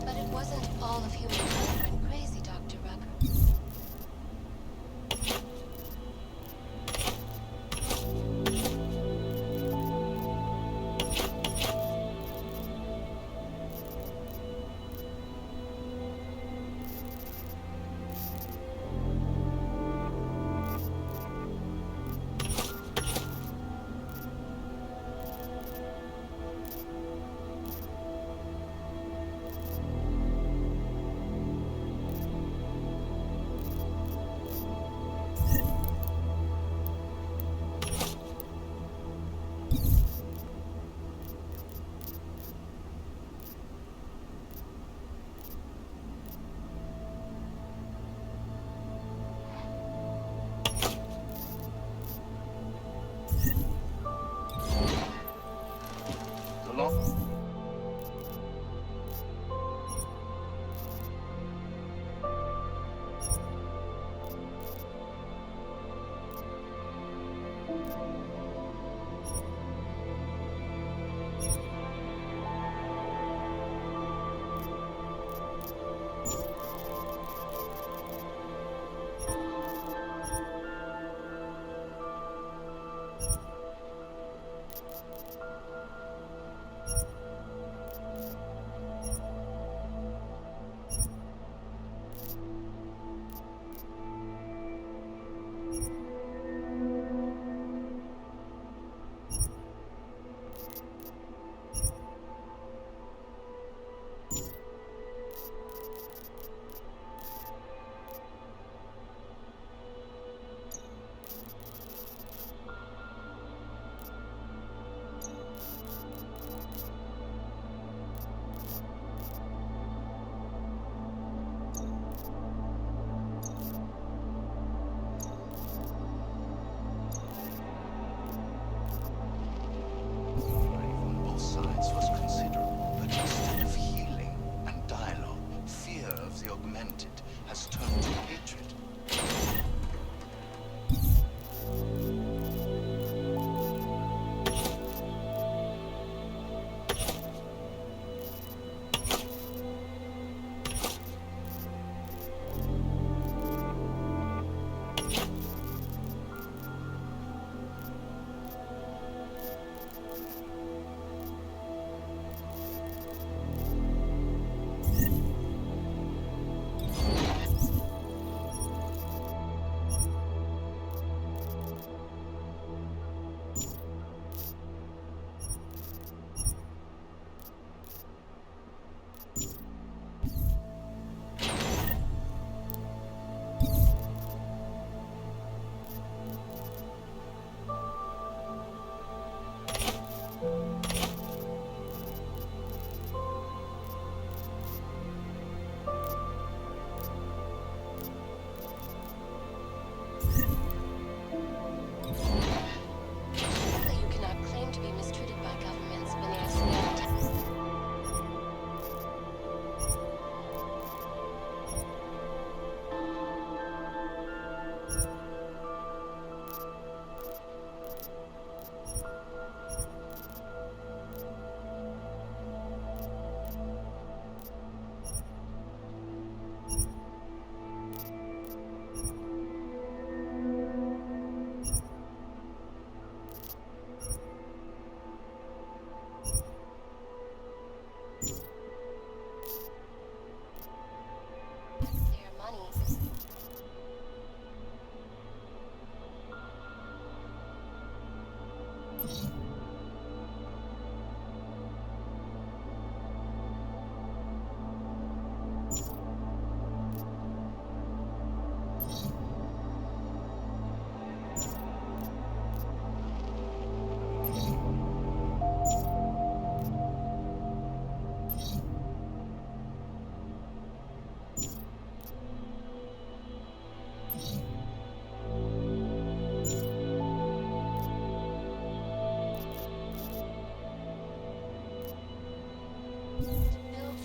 But it wasn't all of humankind went crazy, Dr. Rucker.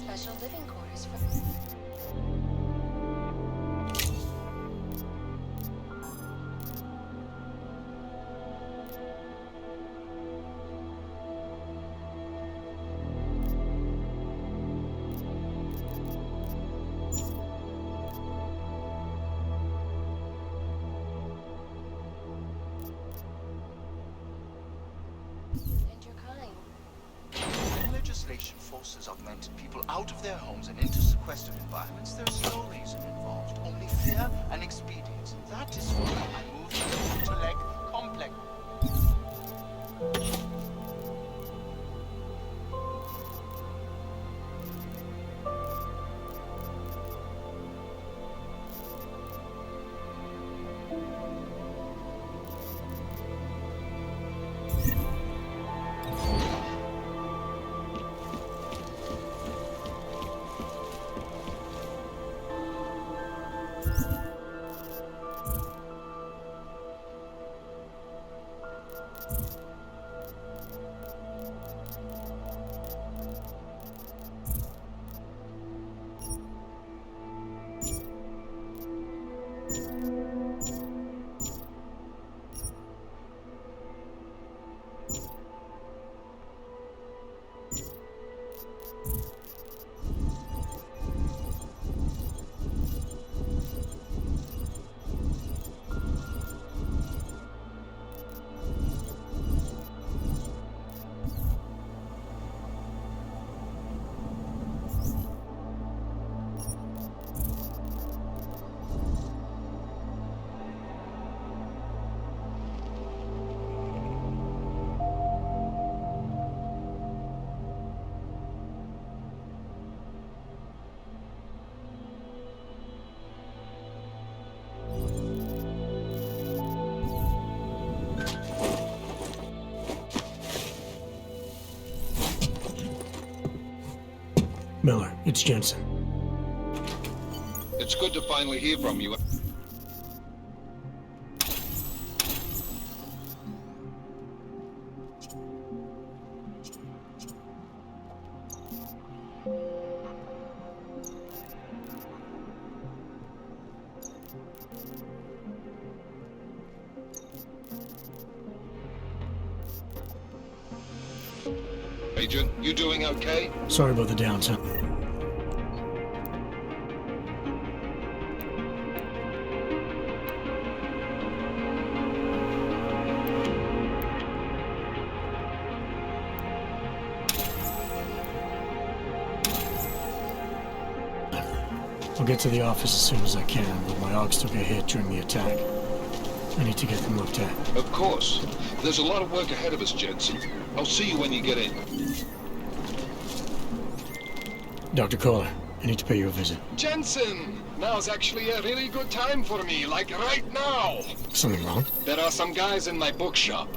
special living quarters for... Legislation forces augmented people out of their homes and into sequestered environments. There's no reason involved, only fear and expedience. That is why I moved to the intellect complex. Miller, it's Jensen. It's good to finally hear from you. Agent, you doing okay? Sorry about the downtime. I'll get to the office as soon as I can, but my Augs took a hit during the attack. I need to get them looked at. Of course. There's a lot of work ahead of us, Jensen. I'll see you when you get in. Dr. Kohler, I need to pay you a visit. Jensen! Now's actually a really good time for me, like right now! Something wrong? There are some guys in my bookshop.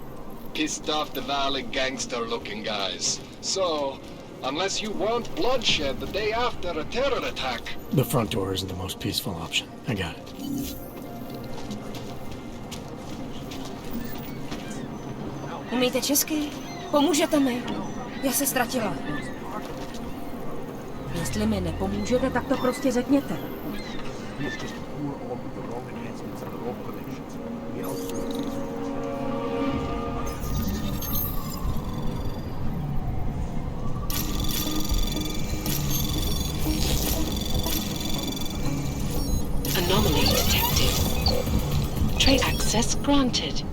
Pissed off the Valley gangster-looking guys. So, unless you want bloodshed the day after a terror attack... The front door isn't the most peaceful option. I got it. Umíte česky? Pomůžete mi? Já se ztratila. Jestli mi nepomůžete, tak to prostě řekněte. Anomaly detected. Tray access granted.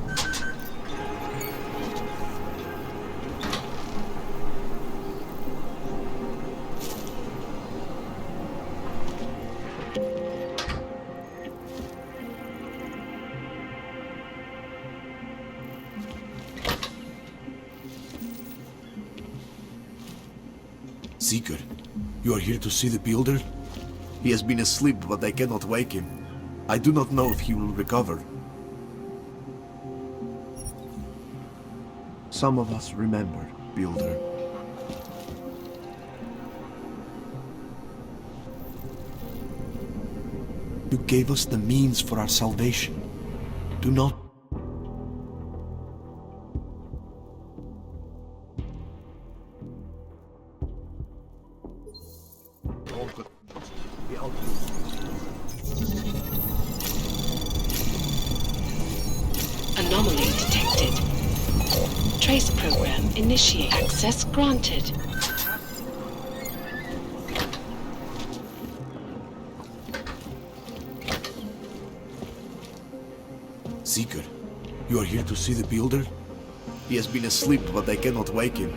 Seeker, you are here to see the builder? He has been asleep, but I cannot wake him. I do not know if he will recover. Some of us remember, builder. You gave us the means for our salvation. Do not... Trace program initiate. Access granted. Seeker, you are here to see the builder? He has been asleep, but I cannot wake him.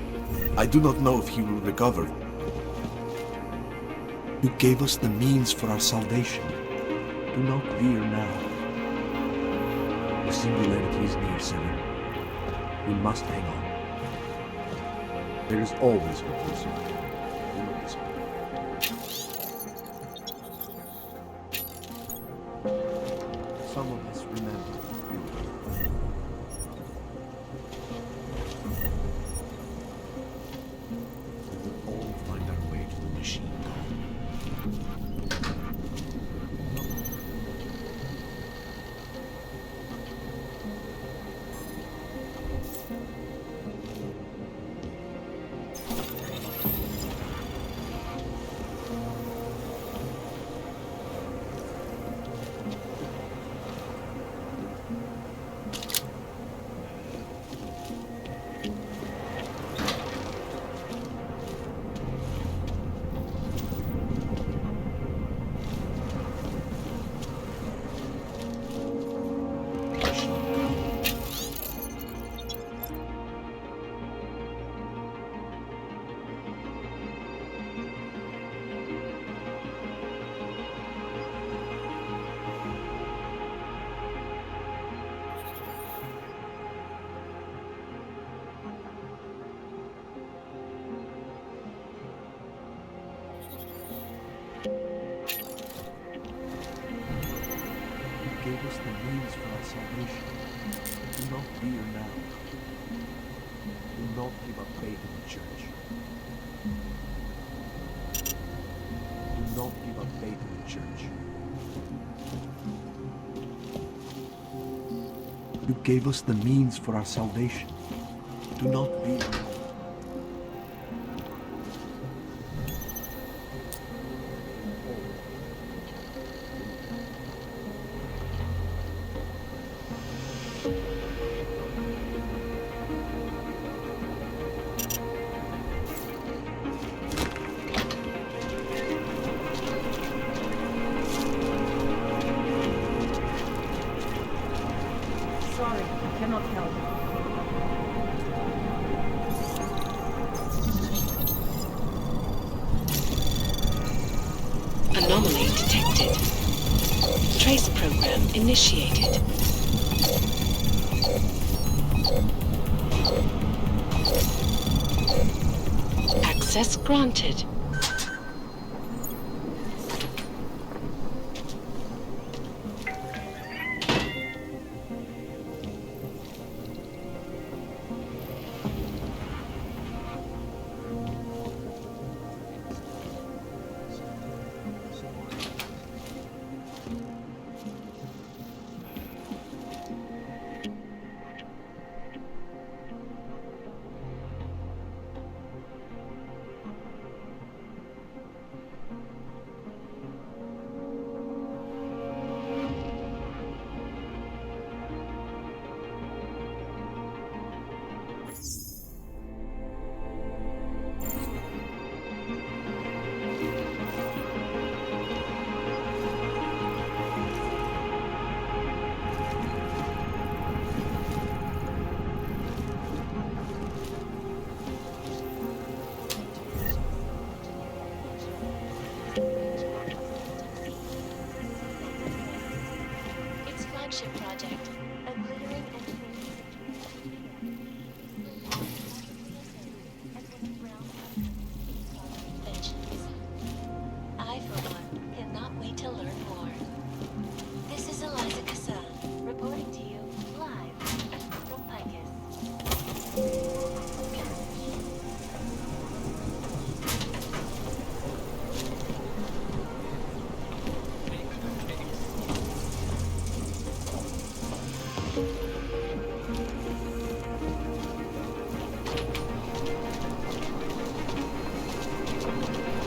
I do not know if he will recover. You gave us the means for our salvation. Do not fear now. The singularity is near, Seven. We must hang on. There is always hope, Lucy. Do not despair. Some of us remember the builder. We will all find our way to the machine god. Gave us the means for our salvation. Do not fear now. Do not give up faith in the church. Do not give up faith in the church. You gave us the means for our salvation. Do not fear now. Sorry, I cannot help. Anomaly detected. Trace program initiated. Access granted. Its flagship project, a glittering and inventions. I, for one, cannot wait to learn more. This is Eliza Kassan, reporting to you live from Pacifist.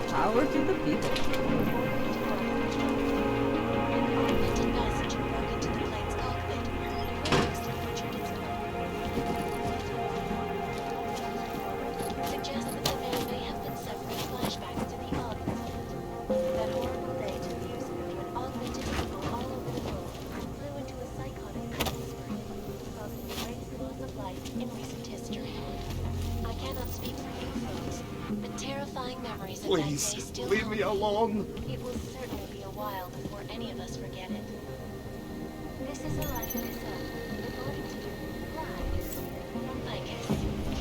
Power to the people. Passenger broke into the plane's cockpit. terrifying memories of Please, that day still leave me alone. It will certainly be a while before any of us forget it. This is Eliza herself, reporting to you live from Pacifist.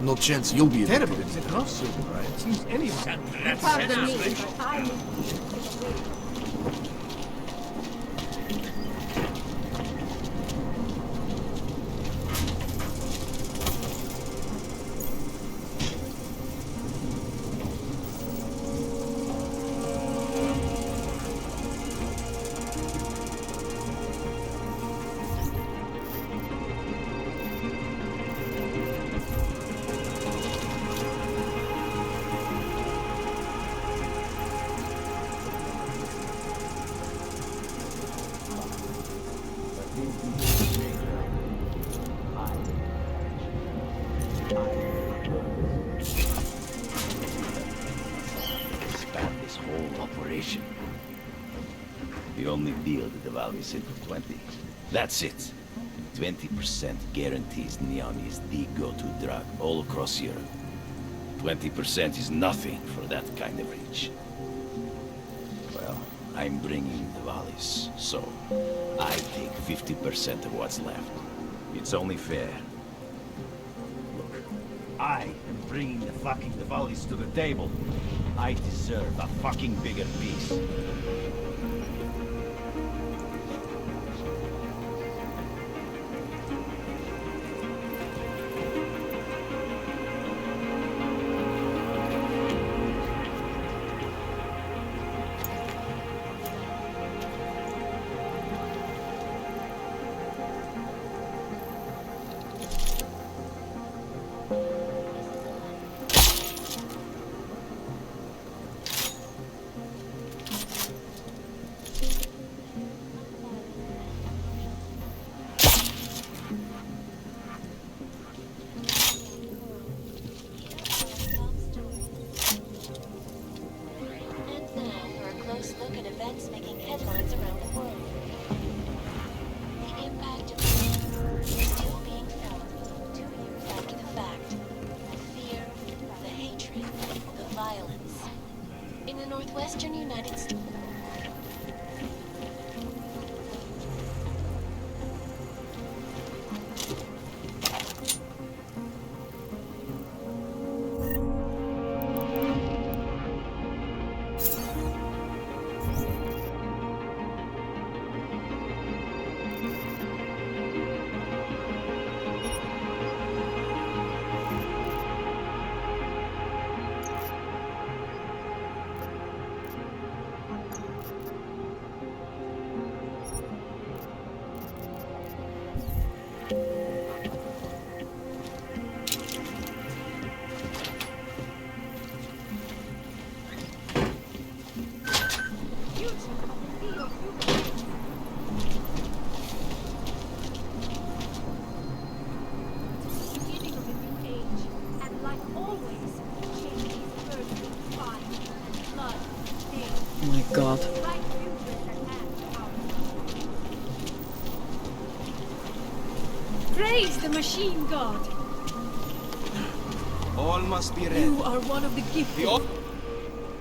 No chance you'll be Terrible, it's a lawsuit, right? Seems anyone. Pardon me, but I need to take a wait. Expand this whole operation. We only deal the value set to 20. That's it. 20% guarantees neon is the go-to drug all across Europe. 20% is nothing for that kind of reach. Well, I'm bringing the valleys, so I take 50% of what's left. It's only fair. Look, I am bringing the fucking Diwalis to the table. I deserve a fucking bigger piece. Northwestern United States. My God. Praise the machine god! All must be ready. You are one of the gifted.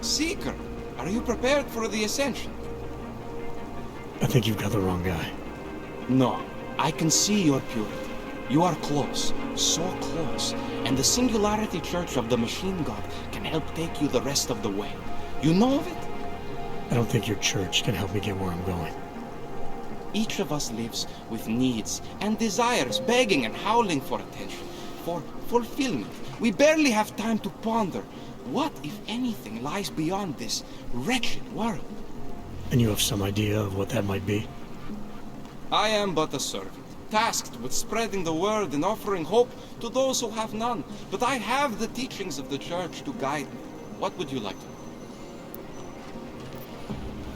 Seeker, are you prepared for the ascension? I think you've got the wrong guy. No, I can see your purity. You are close, so close, and the Singularity Church of the Machine God can help take you the rest of the way. You know of it? I don't think your church can help me get where I'm going. Each of us lives with needs and desires, begging and howling for attention, for fulfillment. We barely have time to ponder what, if anything, lies beyond this wretched world. And you have some idea of what that might be? I am but a servant, tasked with spreading the word and offering hope to those who have none. But I have the teachings of the church to guide me. What would you like to know?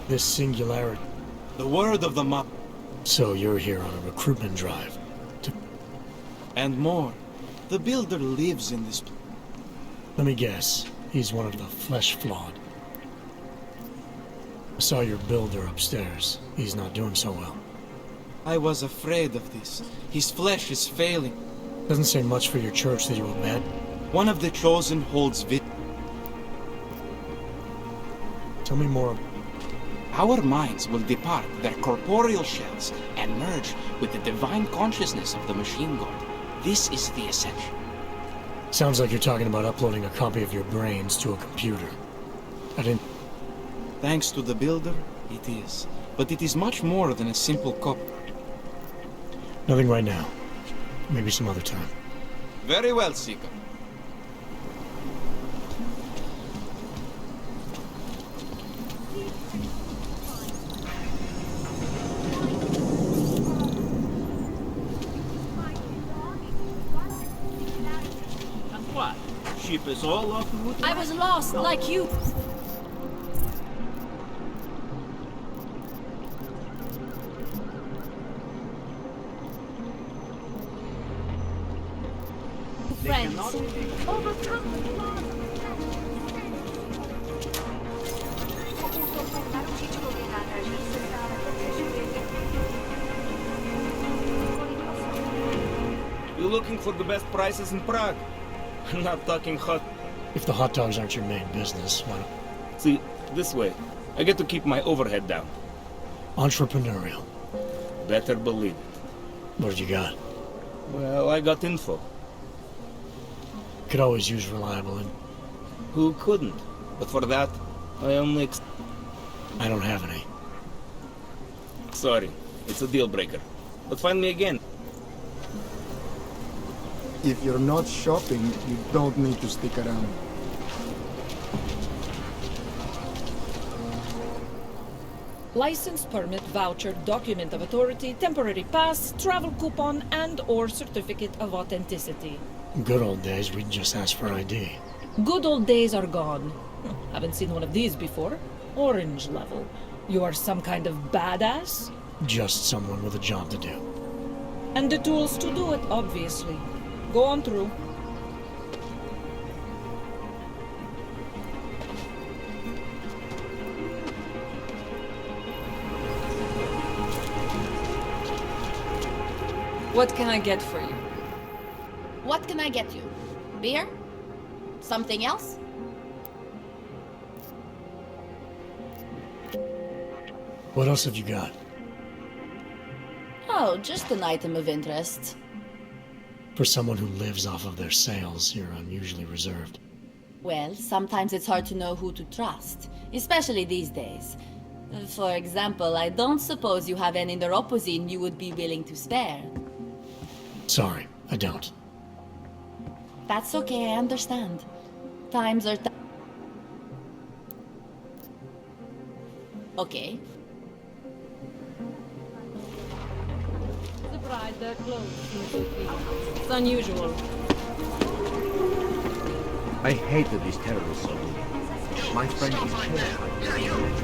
This singularity. The word of the map. So you're here on a recruitment drive. And more. The Builder lives in this place. Let me guess. He's one of the flesh-flawed. I saw your Builder upstairs. He's not doing so well. I was afraid of this. His flesh is failing. Doesn't say much for your church that you were bad. One of the chosen holds Tell me more. Our minds will depart their corporeal shells and merge with the divine consciousness of the machine god. This is the ascension. Sounds like you're talking about uploading a copy of your brains to a computer. I didn't... Thanks to the builder, it is. But it is much more than a simple copy. Nothing right now. Maybe some other time. Very well, Seeker. What? Ship is all off the wood? I was lost, like you. Friends. You looking for the best prices in Prague? Not talking hot. If the hot dogs aren't your main business, why not? See, this way. I get to keep my overhead down. Entrepreneurial. Better believe it. What have you got? Well, I got info. Could always use reliable and... Who couldn't? But for that, I only... I don't have any. Sorry, it's a deal breaker. But find me again. If you're not shopping, you don't need to stick around. License, permit, voucher, document of authority, temporary pass, travel coupon, and/or certificate of authenticity. Good old days, we'd just ask for ID. Good old days are gone. Haven't seen one of these before. Orange level. You are some kind of badass? Just someone with a job to do. And the tools to do it, obviously. Go on through. What can I get for you? What can I get you? Beer? Something else? What else have you got? Oh, just an item of interest. For someone who lives off of their sales, you're unusually reserved. Well, sometimes it's hard to know who to trust, especially these days. For example, I don't suppose you have any neuropozyne you would be willing to spare. Sorry, I don't. That's okay, I understand. Times are okay. The bride, their clothes seem so clean. It's unusual. I hated this terrible soul. My friend is terrified.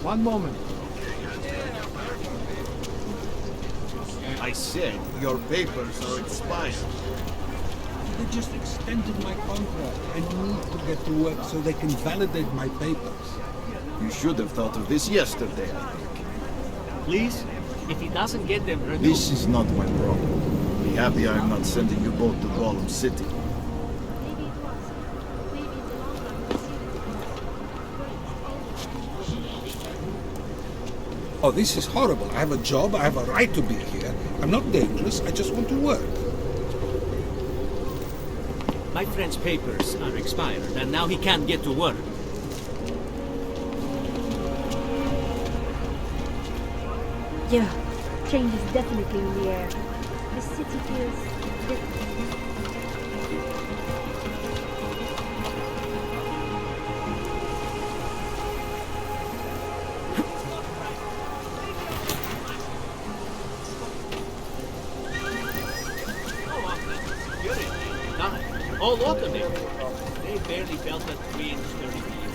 One moment. I said your papers are expired. They just extended my contract. I need to get to work so they can validate my papers. You should have thought of this yesterday, I think. Please, if he doesn't get them renewed... This is not my problem. Be happy I'm not sending you both to Gollum City. Oh, this is horrible. I have a job, I have a right to be here. I'm not dangerous, I just want to work. My friend's papers are expired, and now he can't get to work. Yeah, change is definitely in the air. The city feels different. All automated. They barely felt that 3 inch 30 feet.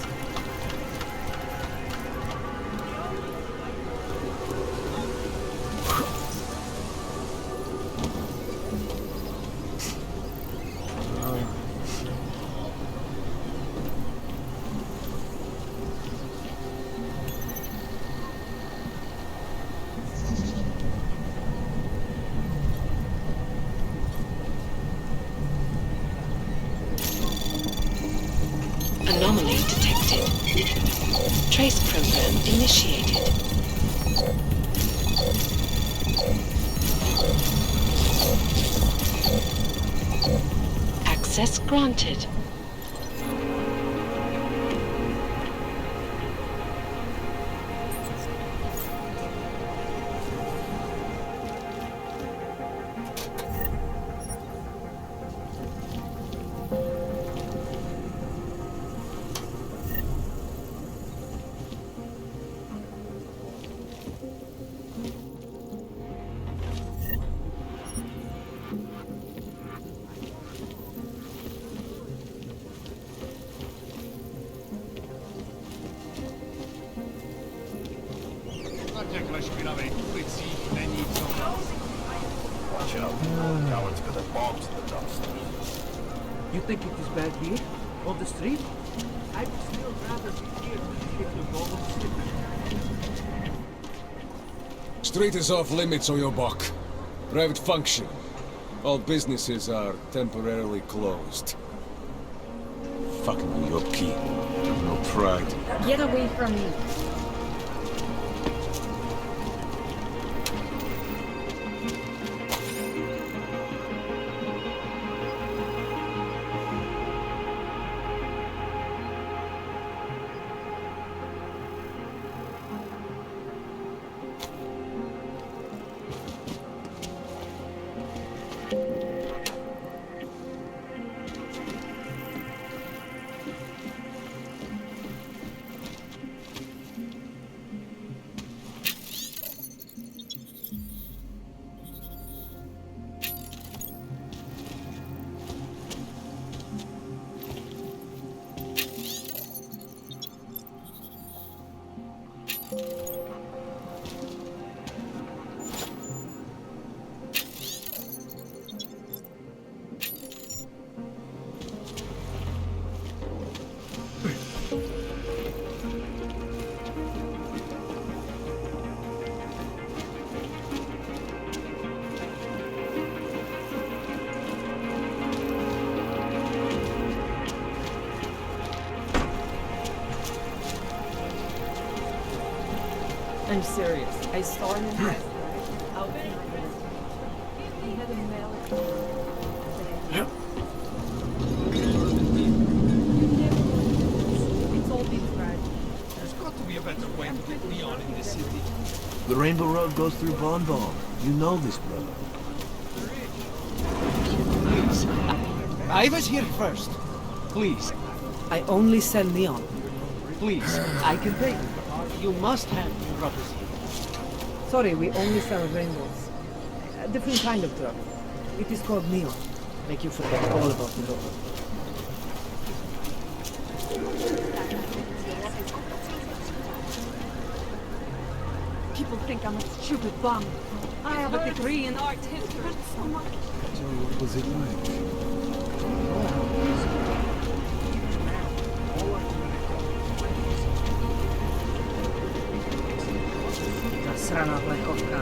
detected. Trace program initiated. Access granted. Watch out. Cowards gonna bomb to the dumpster. You think it is bad here? On the street? I'd still rather be here than hit the Golden City. Street is off limits on your buck. Private function. All businesses are temporarily closed. Fucking your key. No pride. Get away from me. I'm serious. I saw him last night out in the road. He had a melon. It's all been tragic. There's got to be a better way to get Leon in this city. The Rainbow Road goes through Bon Bon. You know this, brother. Please. I was here first. Please. I only sell neon. Please, I can pay. You must have property. Sorry, we only sell rainbows. A different kind of drug. It is called neon. Make you forget all about the law. People think I'm a stupid bum. I have a degree in art history. So what was it like? Srana vlajkovka.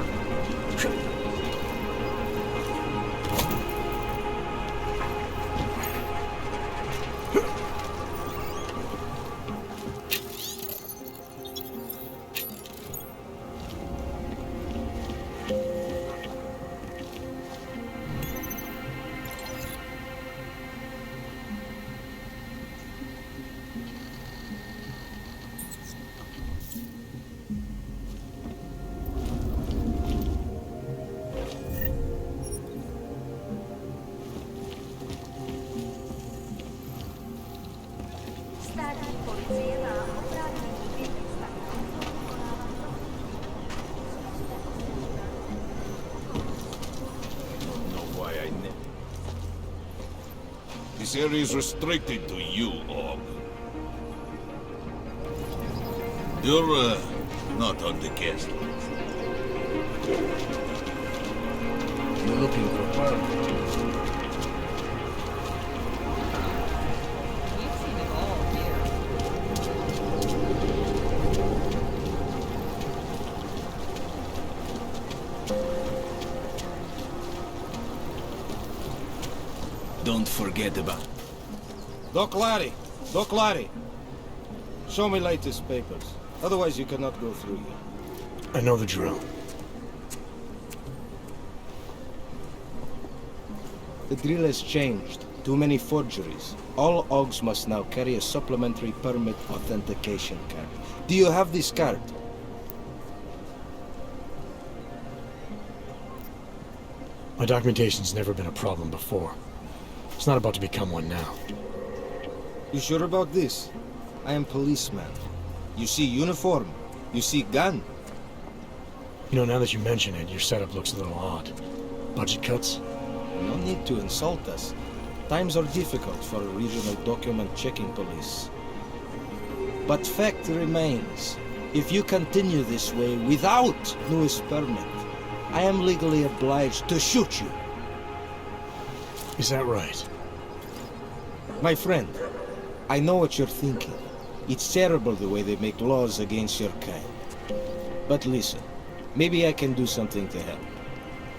This area is restricted to you, Og. You're, not on the guest list. You're looking for her. We've seen it all here. Don't forget about... Doc Larry! Doc Larry! Show me latest papers. Otherwise you cannot go through here. I know the drill. The drill has changed. Too many forgeries. All OGs must now carry a supplementary permit authentication card. Do you have this card? My documentation's never been a problem before. It's not about to become one now. You sure about this? I am policeman. You see uniform. You see gun. You know, now that you mention it, your setup looks a little odd. Budget cuts? No need to insult us. Times are difficult for a regional document-checking police. But fact remains, if you continue this way without Louis' permit, I am legally obliged to shoot you. Is that right? My friend, I know what you're thinking. It's terrible the way they make laws against your kind. But listen, maybe I can do something to help.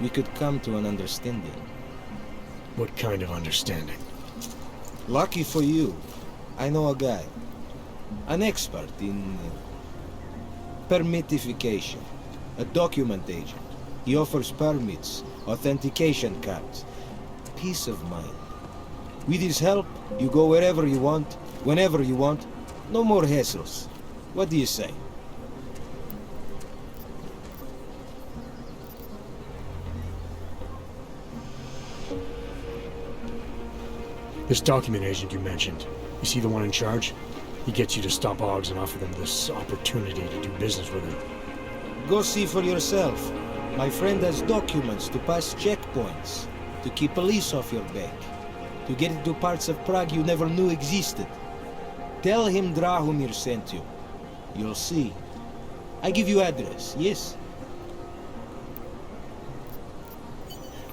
We could come to an understanding. What kind of understanding? Lucky for you, I know a guy. An expert in permitification. A document agent. He offers permits, authentication cards. Peace of mind. With his help, you go wherever you want, whenever you want. No more hassles. What do you say? This document agent you mentioned, is he the one in charge? He gets you to stop OGs and offer them this opportunity to do business with him. Go see for yourself. My friend has documents to pass checkpoints, to keep police off your back, to get into parts of Prague you never knew existed. Tell him Drahomir sent you. You'll see. I give you address, yes?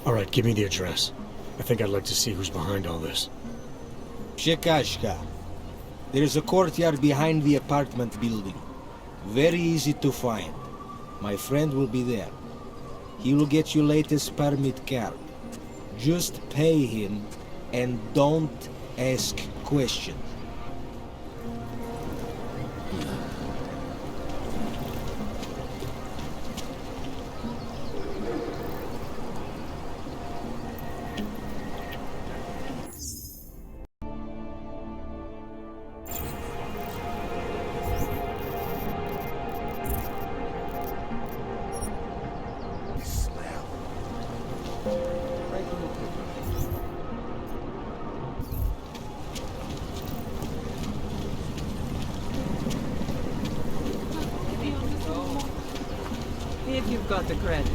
Alright, give me the address. I think I'd like to see who's behind all this. Shekashka. There is a courtyard behind the apartment building. Very easy to find. My friend will be there. He will get you latest permit card. Just pay him and don't ask questions. If you've got the credit.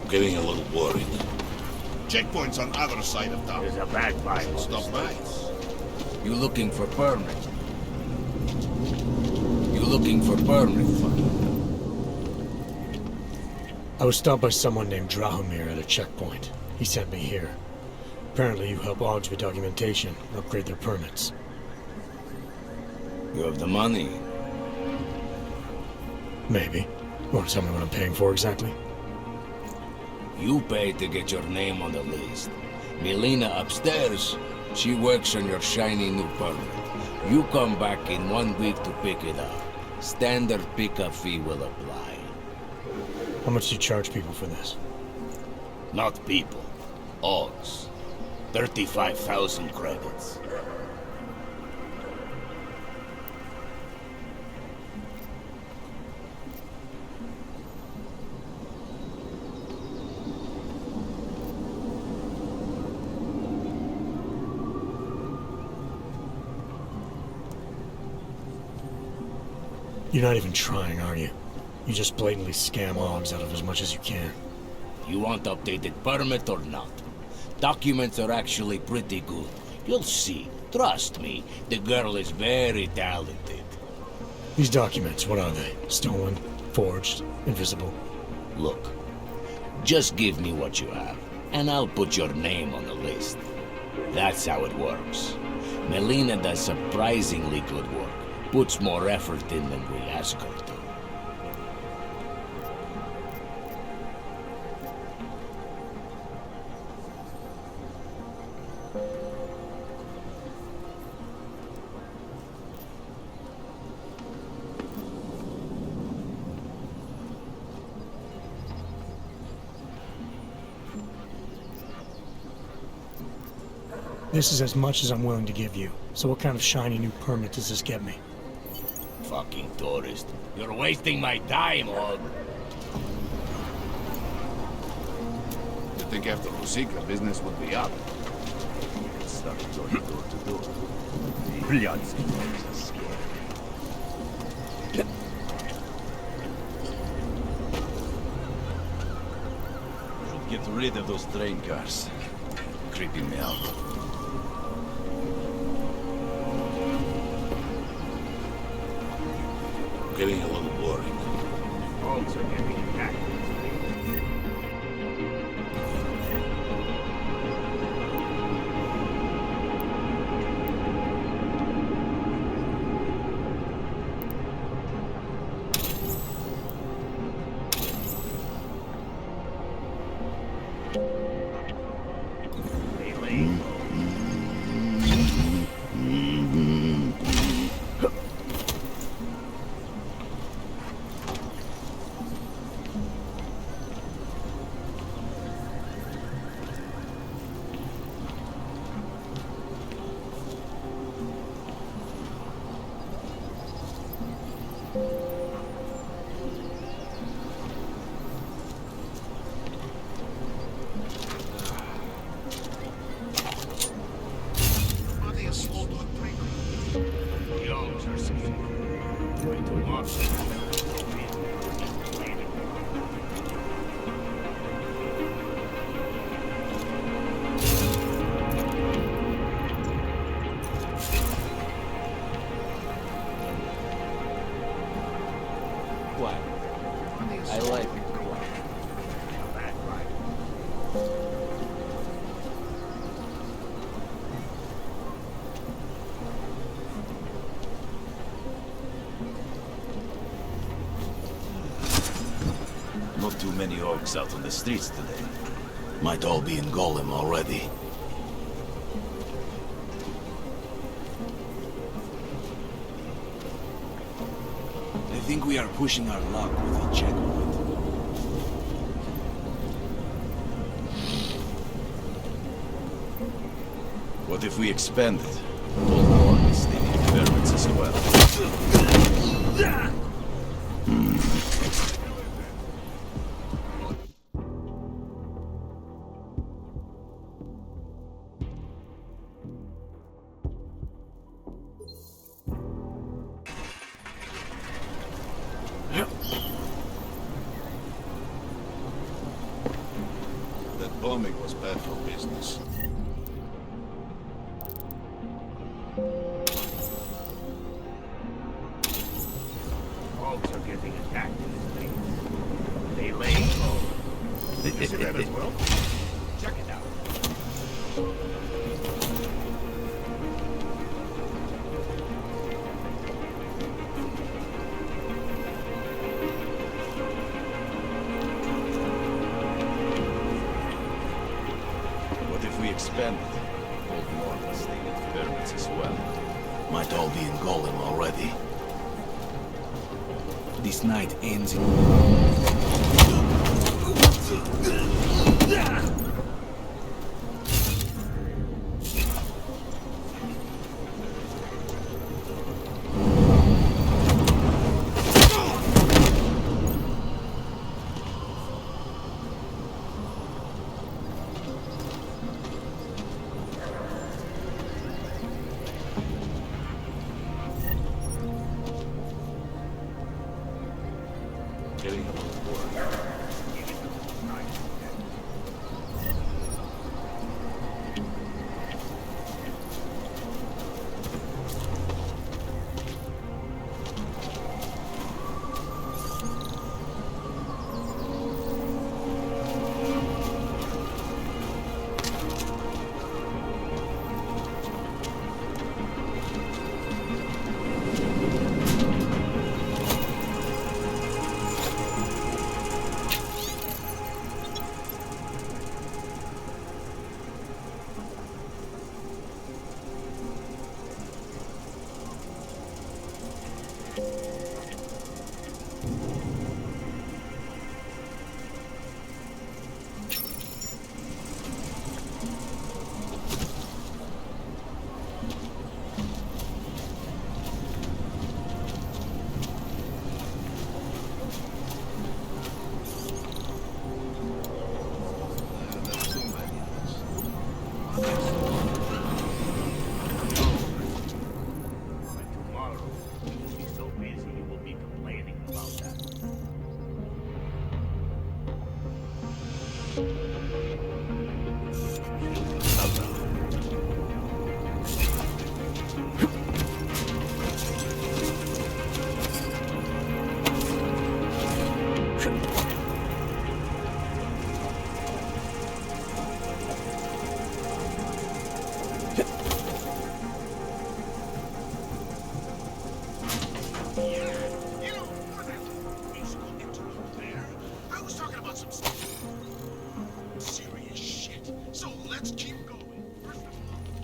Getting a little worried. Checkpoints on other side of town. There's a bad vibe. Stop nice. You looking for permit? You looking for permit? I was stopped by someone named Drahomir at a checkpoint. He sent me here. Apparently you help OGs with documentation, upgrade their permits. You have the money? Maybe. Want to tell me what I'm paying for exactly? You pay to get your name on the list. Melina upstairs, she works on your shiny new permit. You come back in 1 week to pick it up. Standard pickup fee will apply. How much do you charge people for this? Not people. OGs. 35,000 credits. You're not even trying, are you? You just blatantly scam OGs out of as much as you can. You want updated permit or not? Documents are actually pretty good. You'll see. Trust me, the girl is very talented. These documents, what are they? Stolen? Forged? Invisible? Look, just give me what you have, and I'll put your name on the list. That's how it works. Melina does surprisingly good work. Puts more effort in than we ask her to. This is as much as I'm willing to give you. So what kind of shiny new permit does this get me? Fucking tourist. You're wasting my time, lord. You think after Rosica, business would be up? It started going door to door. Bloodsky makes us scared. Should get rid of those train cars. Creeping me out. Getting a little boring. Also getting attacked. I like it. Not too many orcs out on the streets today. Might all be in Golem already. I think we are pushing our luck with a checkpoint. What if we expand it? All more Estonian experiments as well. That bombing was bad for business. Orcs are getting attacked in the streets. They lay low. Did you see that as well? Check it out. What if we expand it? Hold more Estonian experiments as well. Might all be in Golem already. This night ends in... Getting a little bored.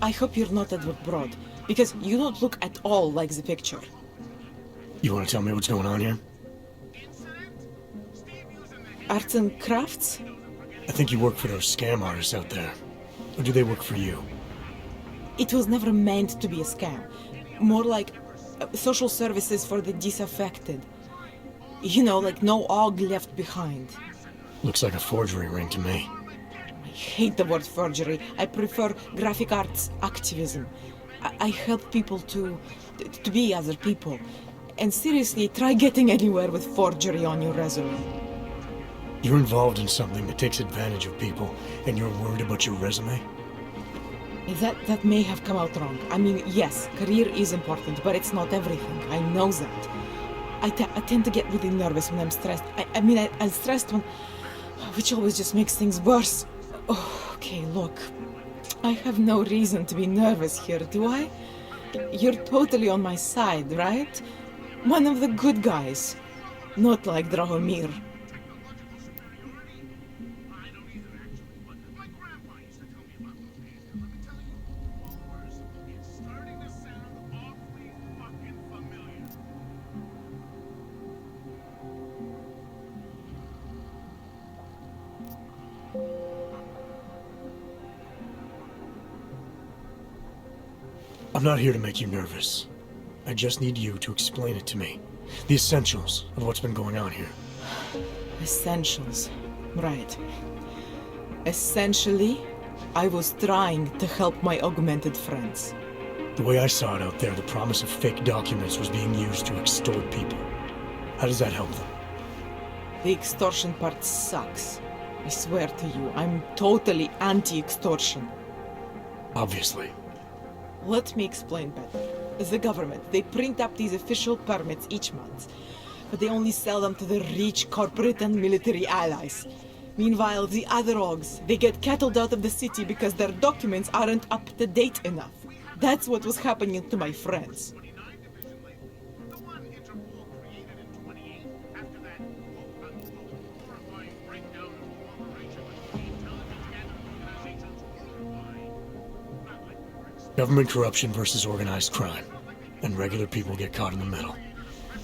I hope you're not Edward Broad, because you don't look at all like the picture. You want to tell me what's going on here? Arts and crafts? I think you work for those scam artists out there. Or do they work for you? It was never meant to be a scam. More like social services for the disaffected. You know, like no og left behind. Looks like a forgery ring to me. I hate the word forgery. I prefer graphic arts activism. I help people to be other people. And seriously, try getting anywhere with forgery on your resume. You're involved in something that takes advantage of people, and you're worried about your resume? That may have come out wrong. I mean, yes, career is important, but it's not everything. I know that. I tend to get really nervous when I'm stressed. I'm stressed when... which always just makes things worse. Oh, okay, look. I have no reason to be nervous here, do I? You're totally on my side, right? One of the good guys. Not like Drahomir. I'm not here to make you nervous. I just need you to explain it to me. The essentials of what's been going on here. Essentials. Right. Essentially, I was trying to help my augmented friends. The way I saw it out there, the promise of fake documents was being used to extort people. How does that help them? The extortion part sucks. I swear to you, I'm totally anti-extortion. Obviously. Let me explain better. The government, they print up these official permits each month, but they only sell them to the rich corporate and military allies. Meanwhile, the other ogs, they get cattled out of the city because their documents aren't up to date enough. That's what was happening to my friends. Government corruption versus organized crime. And regular people get caught in the middle.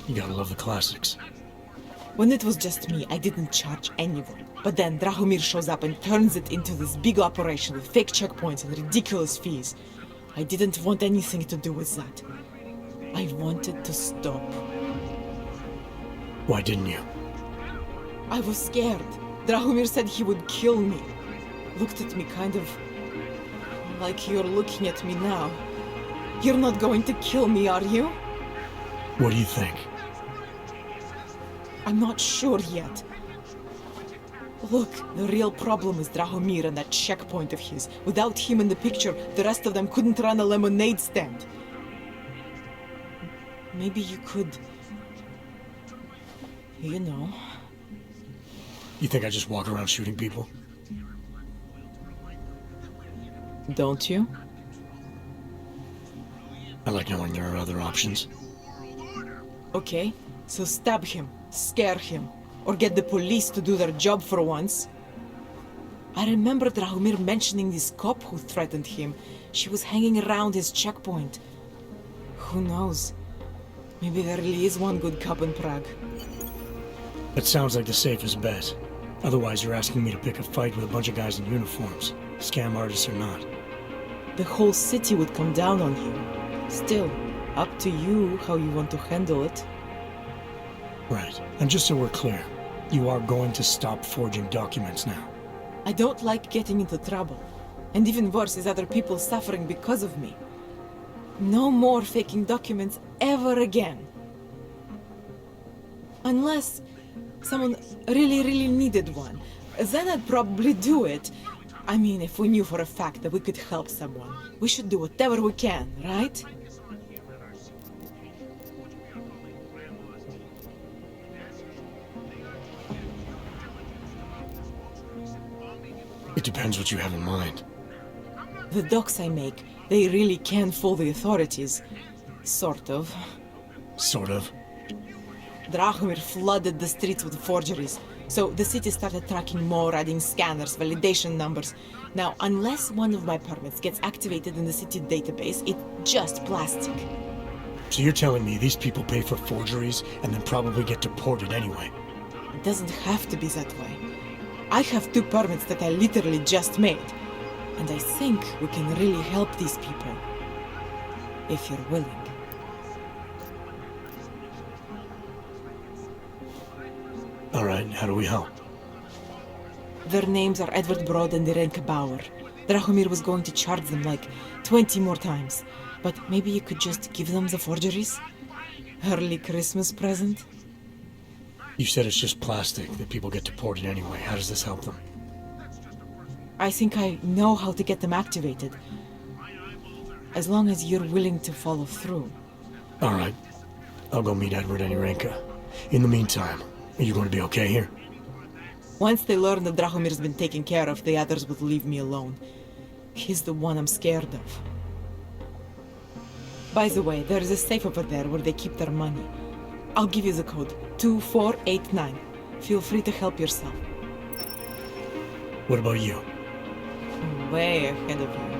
You gotta love the classics. When it was just me, I didn't charge anyone. But then Drahomir shows up and turns it into this big operation with fake checkpoints and ridiculous fees. I didn't want anything to do with that. I wanted to stop. Why didn't you? I was scared. Drahomir said he would kill me. Looked at me kind of... like you're looking at me now. You're not going to kill me, are you? What do you think? I'm not sure yet. Look, the real problem is Drahomir and that checkpoint of his. Without him in the picture, the rest of them couldn't run a lemonade stand. Maybe you could... you know... You think I just walk around shooting people? Don't you? I like knowing there are other options. Okay, so stab him, scare him, or get the police to do their job for once. I remember Drahomir mentioning this cop who threatened him. She was hanging around his checkpoint. Who knows? Maybe there really is one good cop in Prague. That sounds like the safest bet. Otherwise, you're asking me to pick a fight with a bunch of guys in uniforms, scam artists or not. The whole city would come down on you. Still, up to you how you want to handle it. Right. And just so we're clear, you are going to stop forging documents now. I don't like getting into trouble. And even worse is other people suffering because of me. No more faking documents ever again. Unless someone really needed one. Then I'd probably do it. I mean, if we knew for a fact that we could help someone, we should do whatever we can, right? It depends what you have in mind. The docs I make, they really can fool the authorities. Sort of. Sort of? Drahomir flooded the streets with forgeries. So the city started tracking more, adding scanners, validation numbers. Now, unless one of my permits gets activated in the city database, it's just plastic. So you're telling me these people pay for forgeries and then probably get deported anyway? It doesn't have to be that way. I have 2 permits that I literally just made. And I think we can really help these people. If you're willing. Alright, how do we help? Their names are Edward Broad and Irenka Bauer. Drahomir was going to charge them like 20 more times. But maybe you could just give them the forgeries? Early Christmas present? You said it's just plastic, that people get deported anyway. How does this help them? I think I know how to get them activated. As long as you're willing to follow through. Alright. I'll go meet Edward and Irenka. In the meantime, are you going to be okay here? Once they learn that Drahomir's been taken care of, the others would leave me alone. He's the one I'm scared of. By the way, there's a safe over there where they keep their money. I'll give you the code. 2489. Feel free to help yourself. What about you? I'm way ahead of you.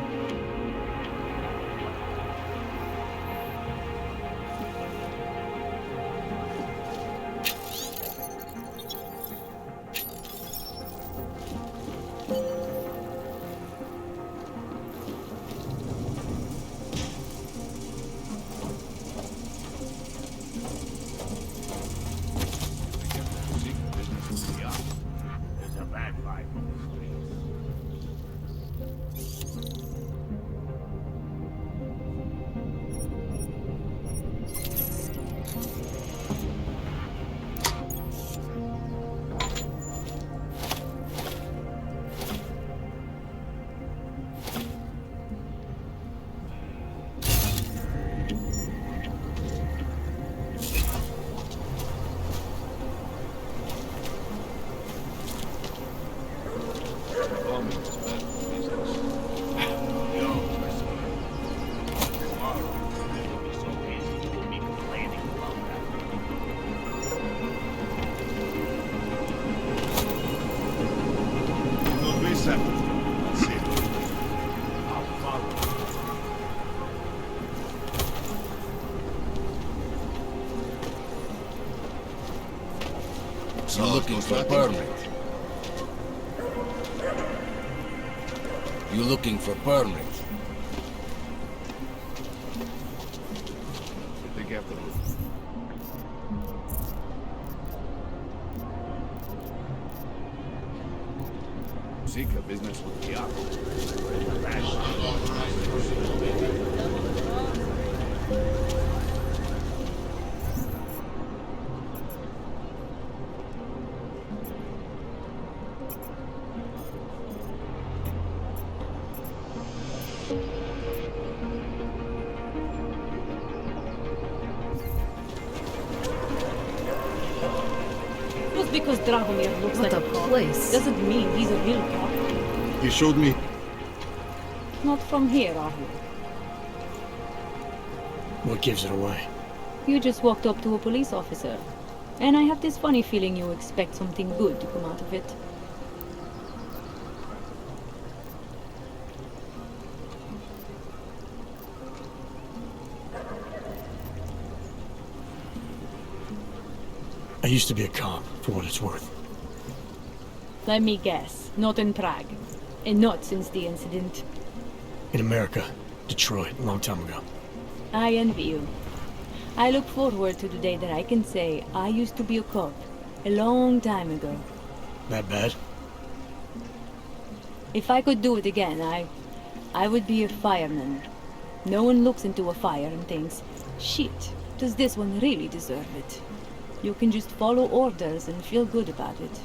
There's a bad vibe on the street. You're looking for a permit. You're looking for permit. I think after Zika business with the Just because Drahomir looks What like a a cop place. doesn't mean he's a real cop. You showed me. Not from here, are you? What gives it away? You just walked up to a police officer. And I have this funny feeling you expect something good to come out of it. I used to be a cop, for what it's worth. Let me guess, not in Prague. And not since the incident. In America. Detroit, a long time ago. I envy you. I look forward to the day that I can say I used to be a cop. A long time ago. That bad? If I could do it again, I would be a fireman. No one looks into a fire and thinks, shit, does this one really deserve it? You can just follow orders and feel good about it.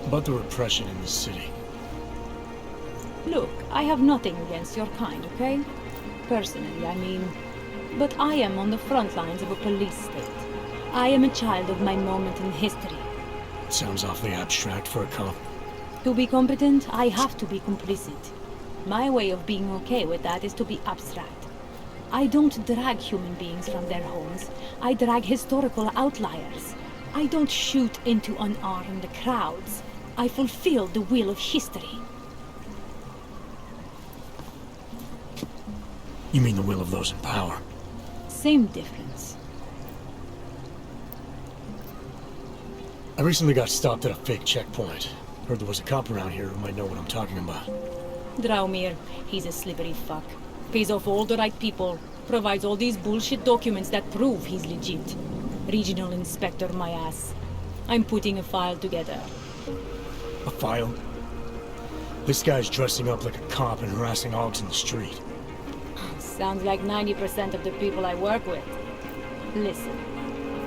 About the repression in this city. Look, I have nothing against your kind, okay? Personally, I mean. But I am on the front lines of a police state. I am a child of my moment in history. Sounds awfully abstract for a cop. To be competent, I have to be complicit. My way of being okay with that is to be abstract. I don't drag human beings from their homes. I drag historical outliers. I don't shoot into unarmed crowds. I fulfill the will of history. You mean the will of those in power? Same difference. I recently got stopped at a fake checkpoint. Heard there was a cop around here who might know what I'm talking about. Draumir, he's a slippery fuck. Pays off all the right people. Provides all these bullshit documents that prove he's legit. Regional inspector, my ass. I'm putting a file together. A file? This guy's dressing up like a cop and harassing hogs in the street. Sounds like 90% of the people I work with. Listen,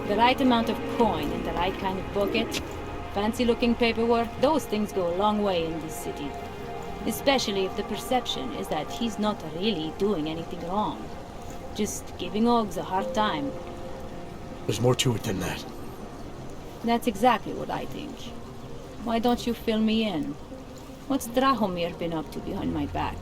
the right amount of coin and the right kind of bucket, fancy-looking paperwork, those things go a long way in this city. Especially if the perception is that he's not really doing anything wrong. Just giving Ogs a hard time. There's more to it than that. That's exactly what I think. Why don't you fill me in? What's Drahomir been up to behind my back?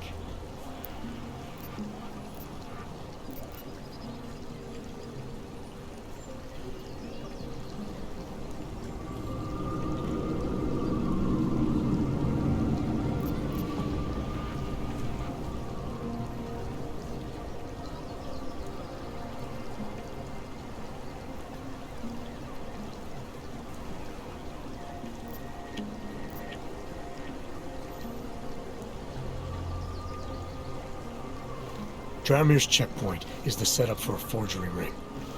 Draumir's checkpoint is the setup for a forgery ring.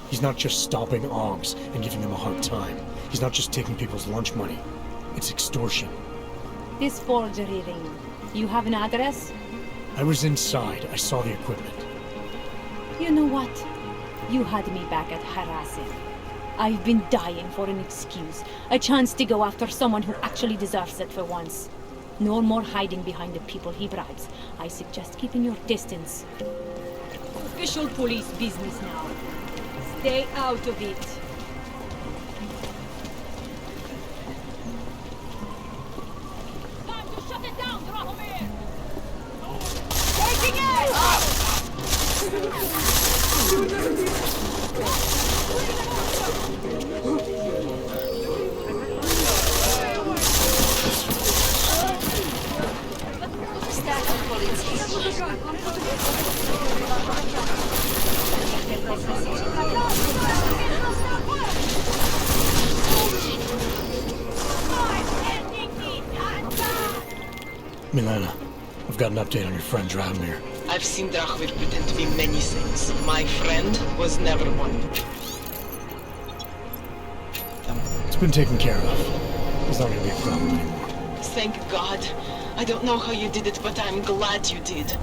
He's not just stopping Ogs and giving them a hard time. He's not just taking people's lunch money. It's extortion. This forgery ring, you have an address? I was inside. I saw the equipment. You know what? You had me back at harassing. I've been dying for an excuse. A chance to go after someone who actually deserves it for once. No more hiding behind the people he bribes. I suggest keeping your distance. Official police business now. Stay out of it. Time to shut it down, Drahomir! Taking Milena, I've got an update on your friend Drahomir. I've seen Drahomir pretend to be many things. My friend was never one. It's been taken care of. It's not gonna be a problem anymore. Thank God. I don't know how you did it, but I'm glad you did.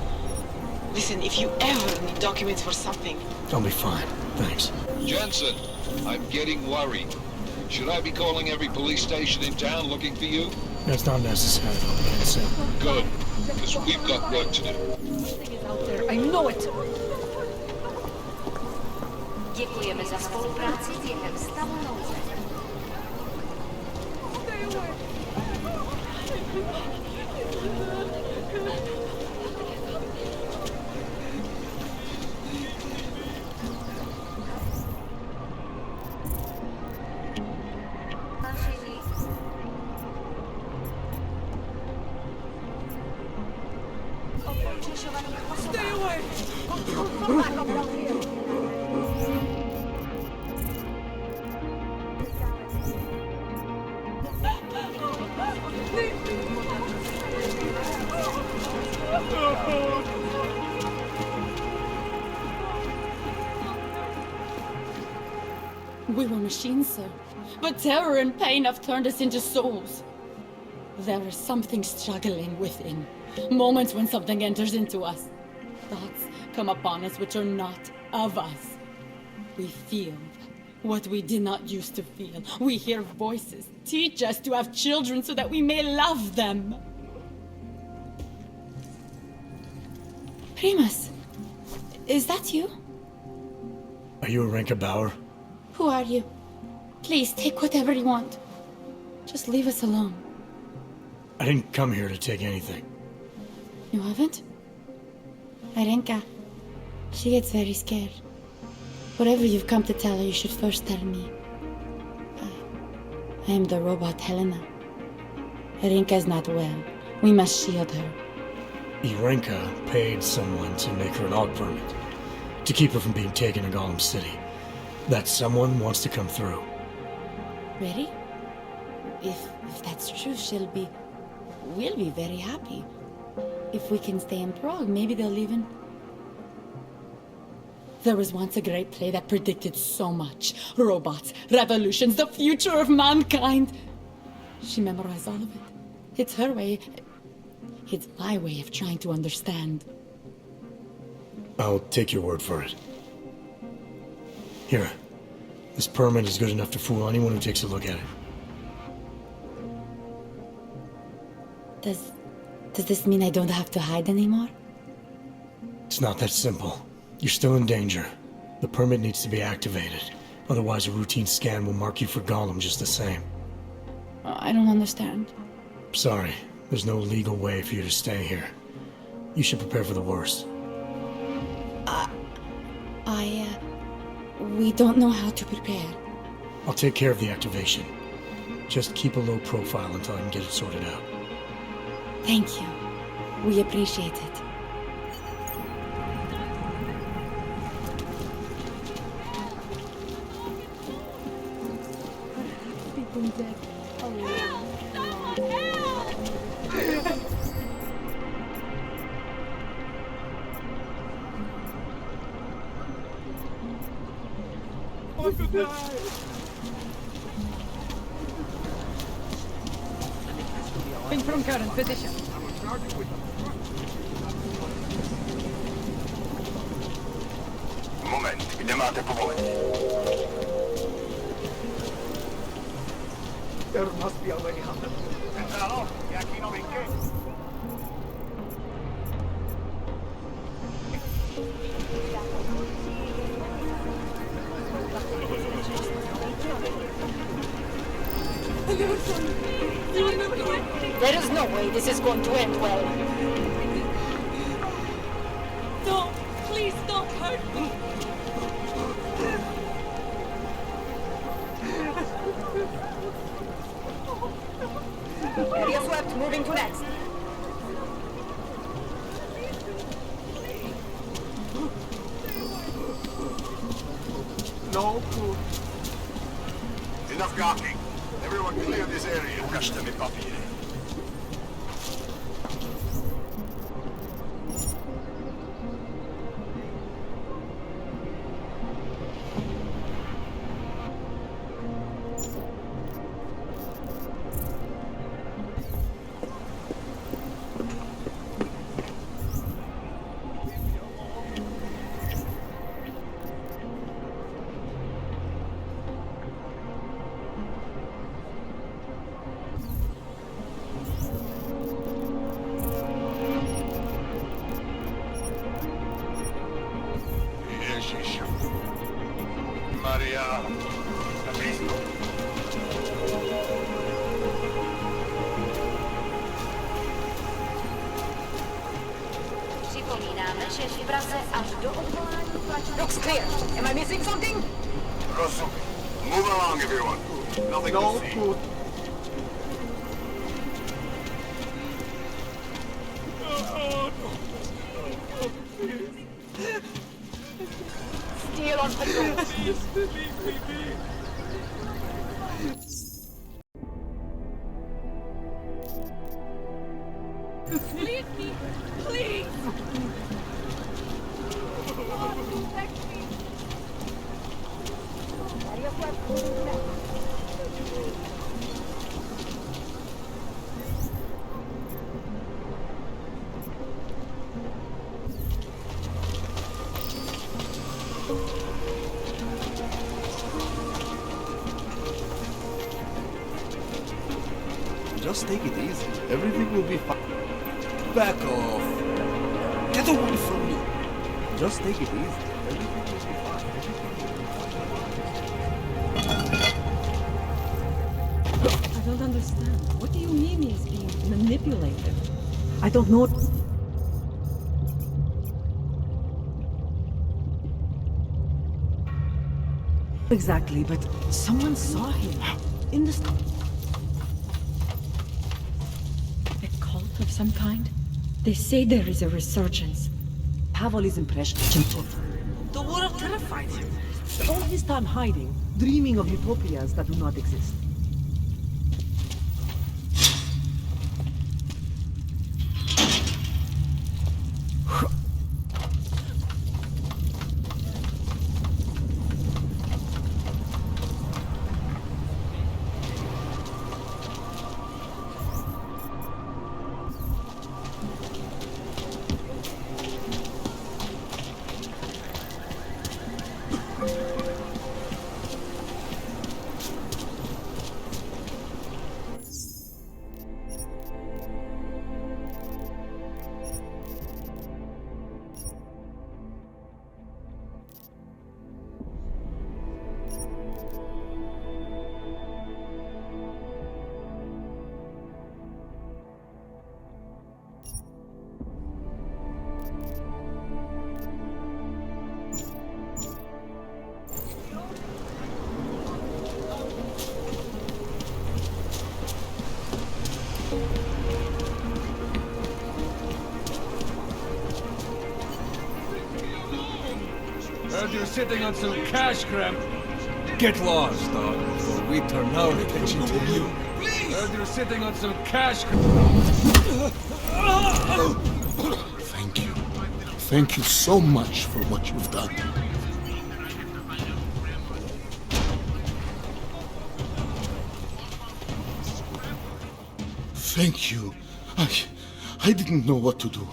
Listen, if you ever need documents for something... I'll be fine. Thanks. Jensen, I'm getting worried. Should I be calling every police station in town looking for you? That's not necessary, Jensen. Good, because we've got work to do. Something is out there. I know it! Děkujeme za spolupráci během stavu nouze. Stay away! We were machines, sir. But terror and pain have turned us into souls. There is something struggling within. Moments when something enters into us. Thoughts come upon us which are not of us. We feel what we did not used to feel. We hear voices. Teach us to have children so that we may love them. Primus, is that you? Are you a Renka Bauer? Who are you? Please, take whatever you want. Just leave us alone. I didn't come here to take anything. You haven't? Arenka, She gets very scared. Whatever you've come to tell her, you should first tell me. I am the robot Helena. Irenka is not well. We must shield her. Irenka paid someone to make her an AUG permit, to keep her from being taken to Golem City. That someone wants to come through. Really? If that's true, we'll be very happy. If we can stay in Prague, maybe they'll even... There was once a great play that predicted so much. Robots, revolutions, the future of mankind. She memorized all of it. It's her way. It's my way of trying to understand. I'll take your word for it. Here. This permit is good enough to fool anyone who takes a look at it. Does this mean I don't have to hide anymore? It's not that simple. You're still in danger. The permit needs to be activated. Otherwise, a routine scan will mark you for Golem just the same. I don't understand. Sorry, there's no legal way for you to stay here. You should prepare for the worst. We don't know how to prepare. I'll take care of the activation. Just keep a low profile until I can get it sorted out. Thank you. We appreciate it. From current position. Moment, kde máte povolení? There must be a way out. Centralo, jaký novinky? There is no way this is going to end well. Don't! Please don't hurt me! Area swept, moving to next. No food. Enough gawking. Everyone clear this area. Ukażcie mi papiery. Maria, na blisko. Připomínáme, že v Praze až do odvolání plačí. Looks clear. Am I missing something? Rozumím. Move along, everyone. Nothing to see. Still on patrol. Please, leave me be. Leave me, please. Just take it easy. Everything will be fine. Back off. Get away from me. Just take it easy. Everything will be fine. I don't understand. What do you mean he's being manipulated? I don't know. exactly, but someone saw him. In the... A cult of some kind? They say there is a resurgence. Pavel is impressionable. The world terrified him. All his time hiding, dreaming of utopias that do not exist. Heard you're sitting on some cash, Cramp. Get lost, dog, before we turn our attention to you. Heard you're sitting on some cash. Thank you. Thank you so much for what you've done. Thank you. I didn't know what to do.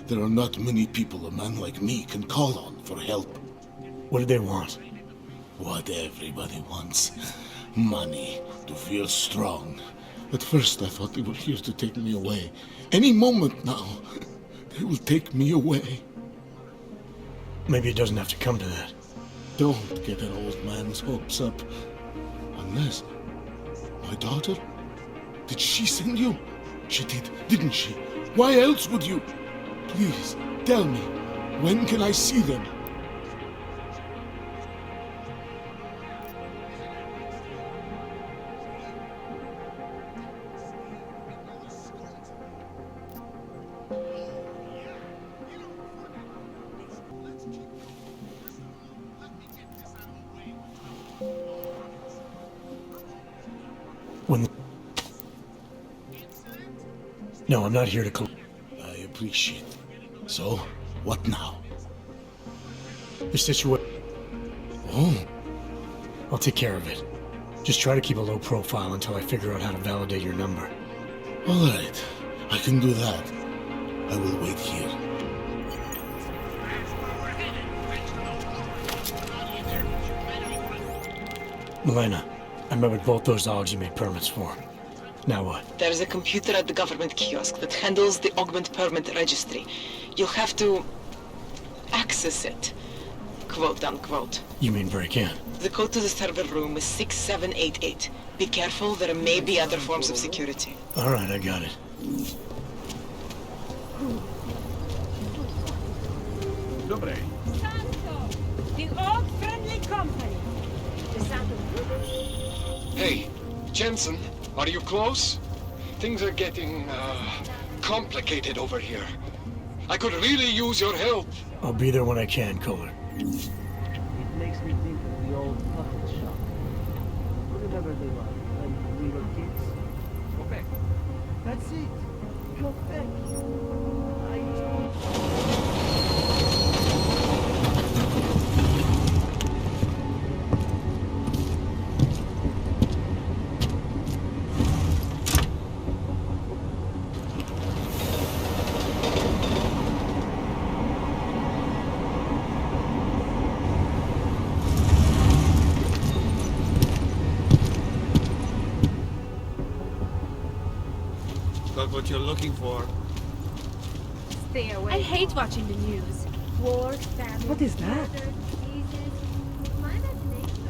There are not many people a man like me can call on for help. What do they want? What everybody wants. Money, to feel strong. At first I thought they were here to take me away. Any moment now, they will take me away. Maybe it doesn't have to come to that. Don't get an old man's hopes up. Unless... My daughter? Did she send you? She did, didn't she? Why else would you? Please, tell me, when can I see them? No, I'm not here to I appreciate it. So, what now? The situation... Oh. I'll take care of it. Just try to keep a low profile until I figure out how to validate your number. All right. I can do that. I will wait here. Milena, I met with both those dogs you made permits for. Now what? There's a computer at the government kiosk that handles the augment permit registry. You'll have to access it, quote unquote. You mean break in? The code to the server room is 6788. Be careful, there may be other forms of security. All right, I got it. Dobre. The old friendly company. Hey, Jensen, are you close? Things are getting, complicated over here. I could really use your help. I'll be there when I can, Kohler. It makes me think of the old puppet shop. Remember the one when we were kids? Go back. That's it. Go back. Got what you're looking for. Stay away. I hate watching the news. War, famine, What is that? murder, diseases. My imagination.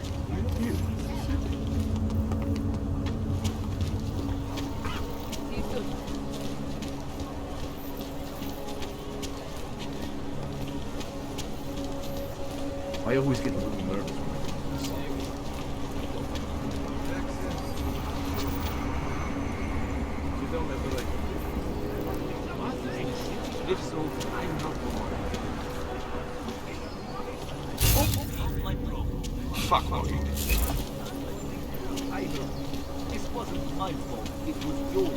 See you soon. I always get a little nervous when I do this. This wasn't my fault. It was yours.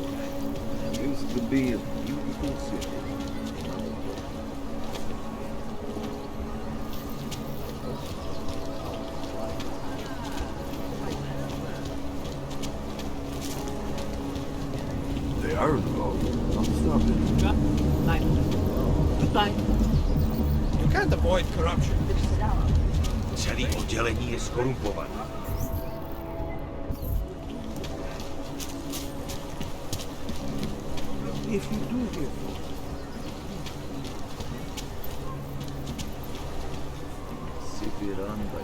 Used to be a beautiful city. They are involved. I'll stop it. Goodbye. You can't avoid corruption. Celý oddělení je skorumpované. If you do hear from City run by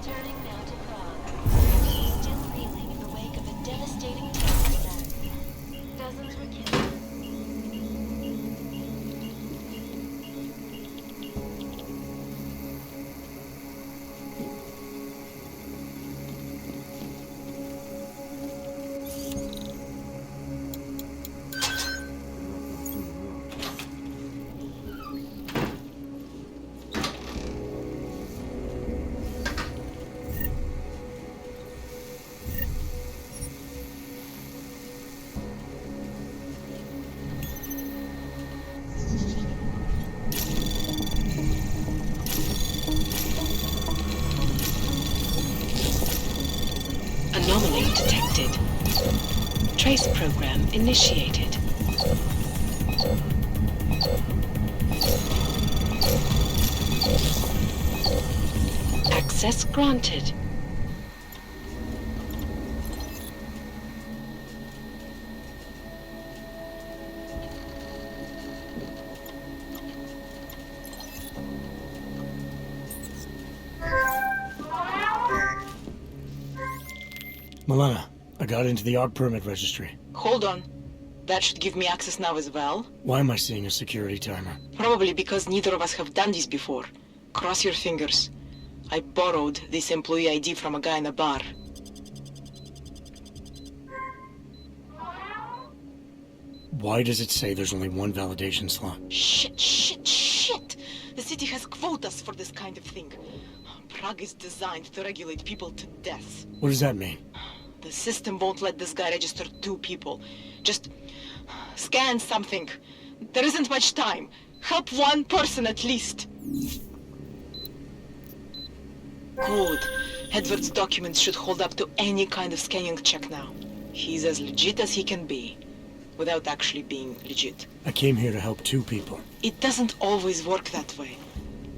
Turning now to Prague. Still reeling in the wake of a devastating terror attack. Dozens were killed. Anomaly detected. Trace program initiated. Access granted. Milena, I got into the art permit registry. Hold on. That should give me access now as well. Why am I seeing a security timer? Probably because neither of us have done this before. Cross your fingers. I borrowed this employee ID from a guy in a bar. Why does it say there's only one validation slot? Shit! The city has quotas for this kind of thing. Prague is designed to regulate people to death. What does that mean? The system won't let this guy register 2 people. Just scan something. There isn't much time. Help 1 person at least. Good. Edward's documents should hold up to any kind of scanning check now. He's as legit as he can be, without actually being legit. I came here to help 2 people. It doesn't always work that way.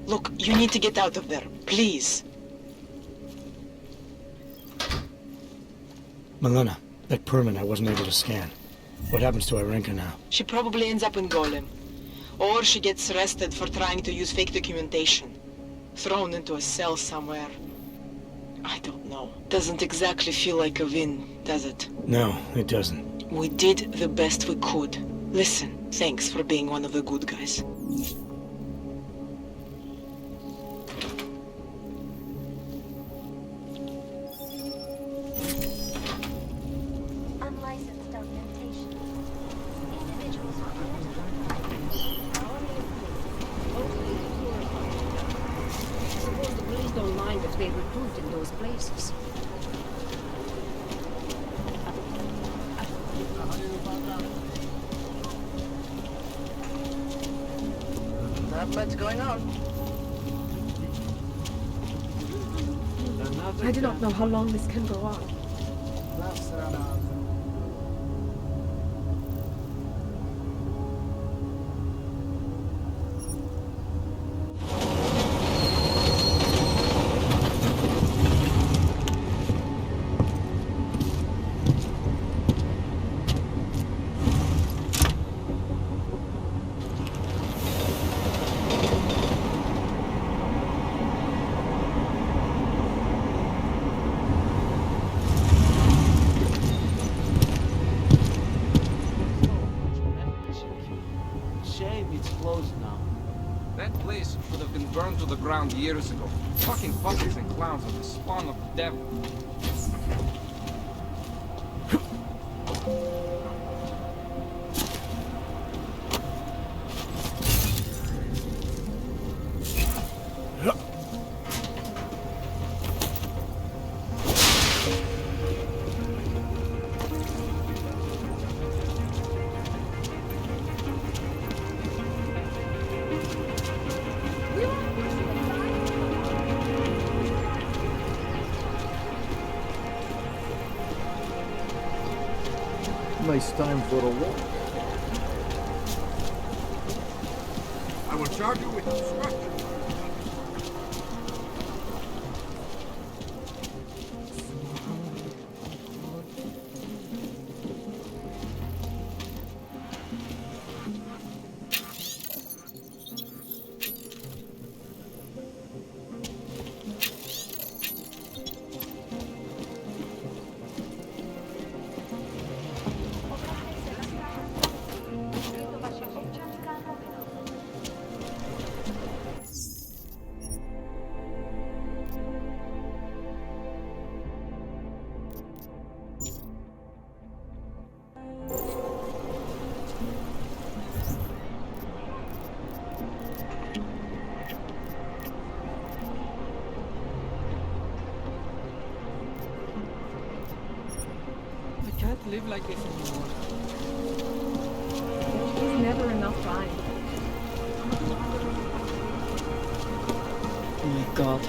Look, you need to get out of there, please. Milena, that permit I wasn't able to scan. What happens to Irenka now? She probably ends up in Golem. Or she gets arrested for trying to use fake documentation. Thrown into a cell somewhere. I don't know. Doesn't exactly feel like a win, does it? No, it doesn't. We did the best we could. Listen, thanks for being one of the good guys. Unlicensed documentation. Individuals were identified. Suppose the police don't mind if they recruit in those places. Not much going on. I do not know how long this can go on. That place should have been burned to the ground years ago. Fucking puppets and clowns are the spawn of the devil. Nice time for a walk. I will charge you with obstruction. I can't live like this anymore. There's never enough time. Oh my god.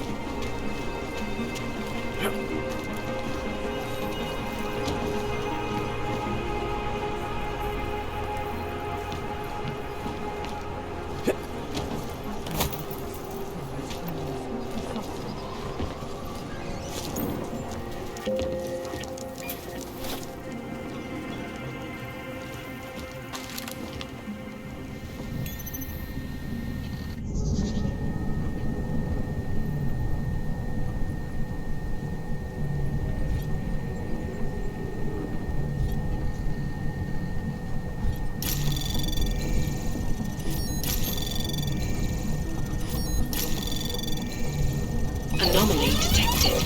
Anomaly detected.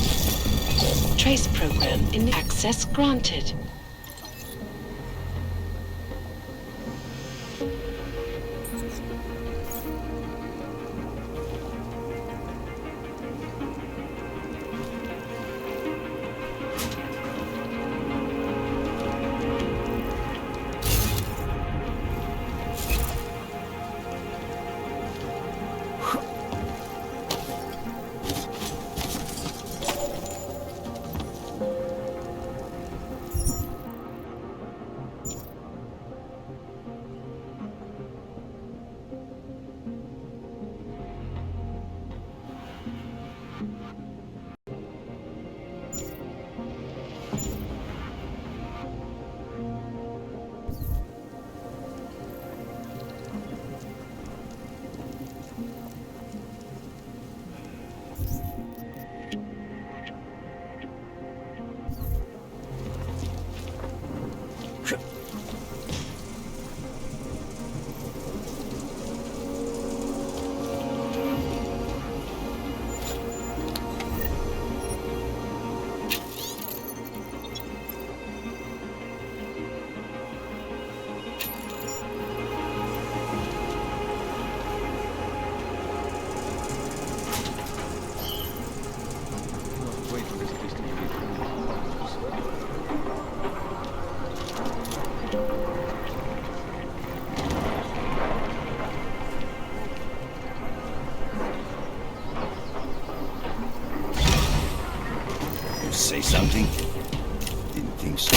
Trace program in access granted. Say something? Didn't think so.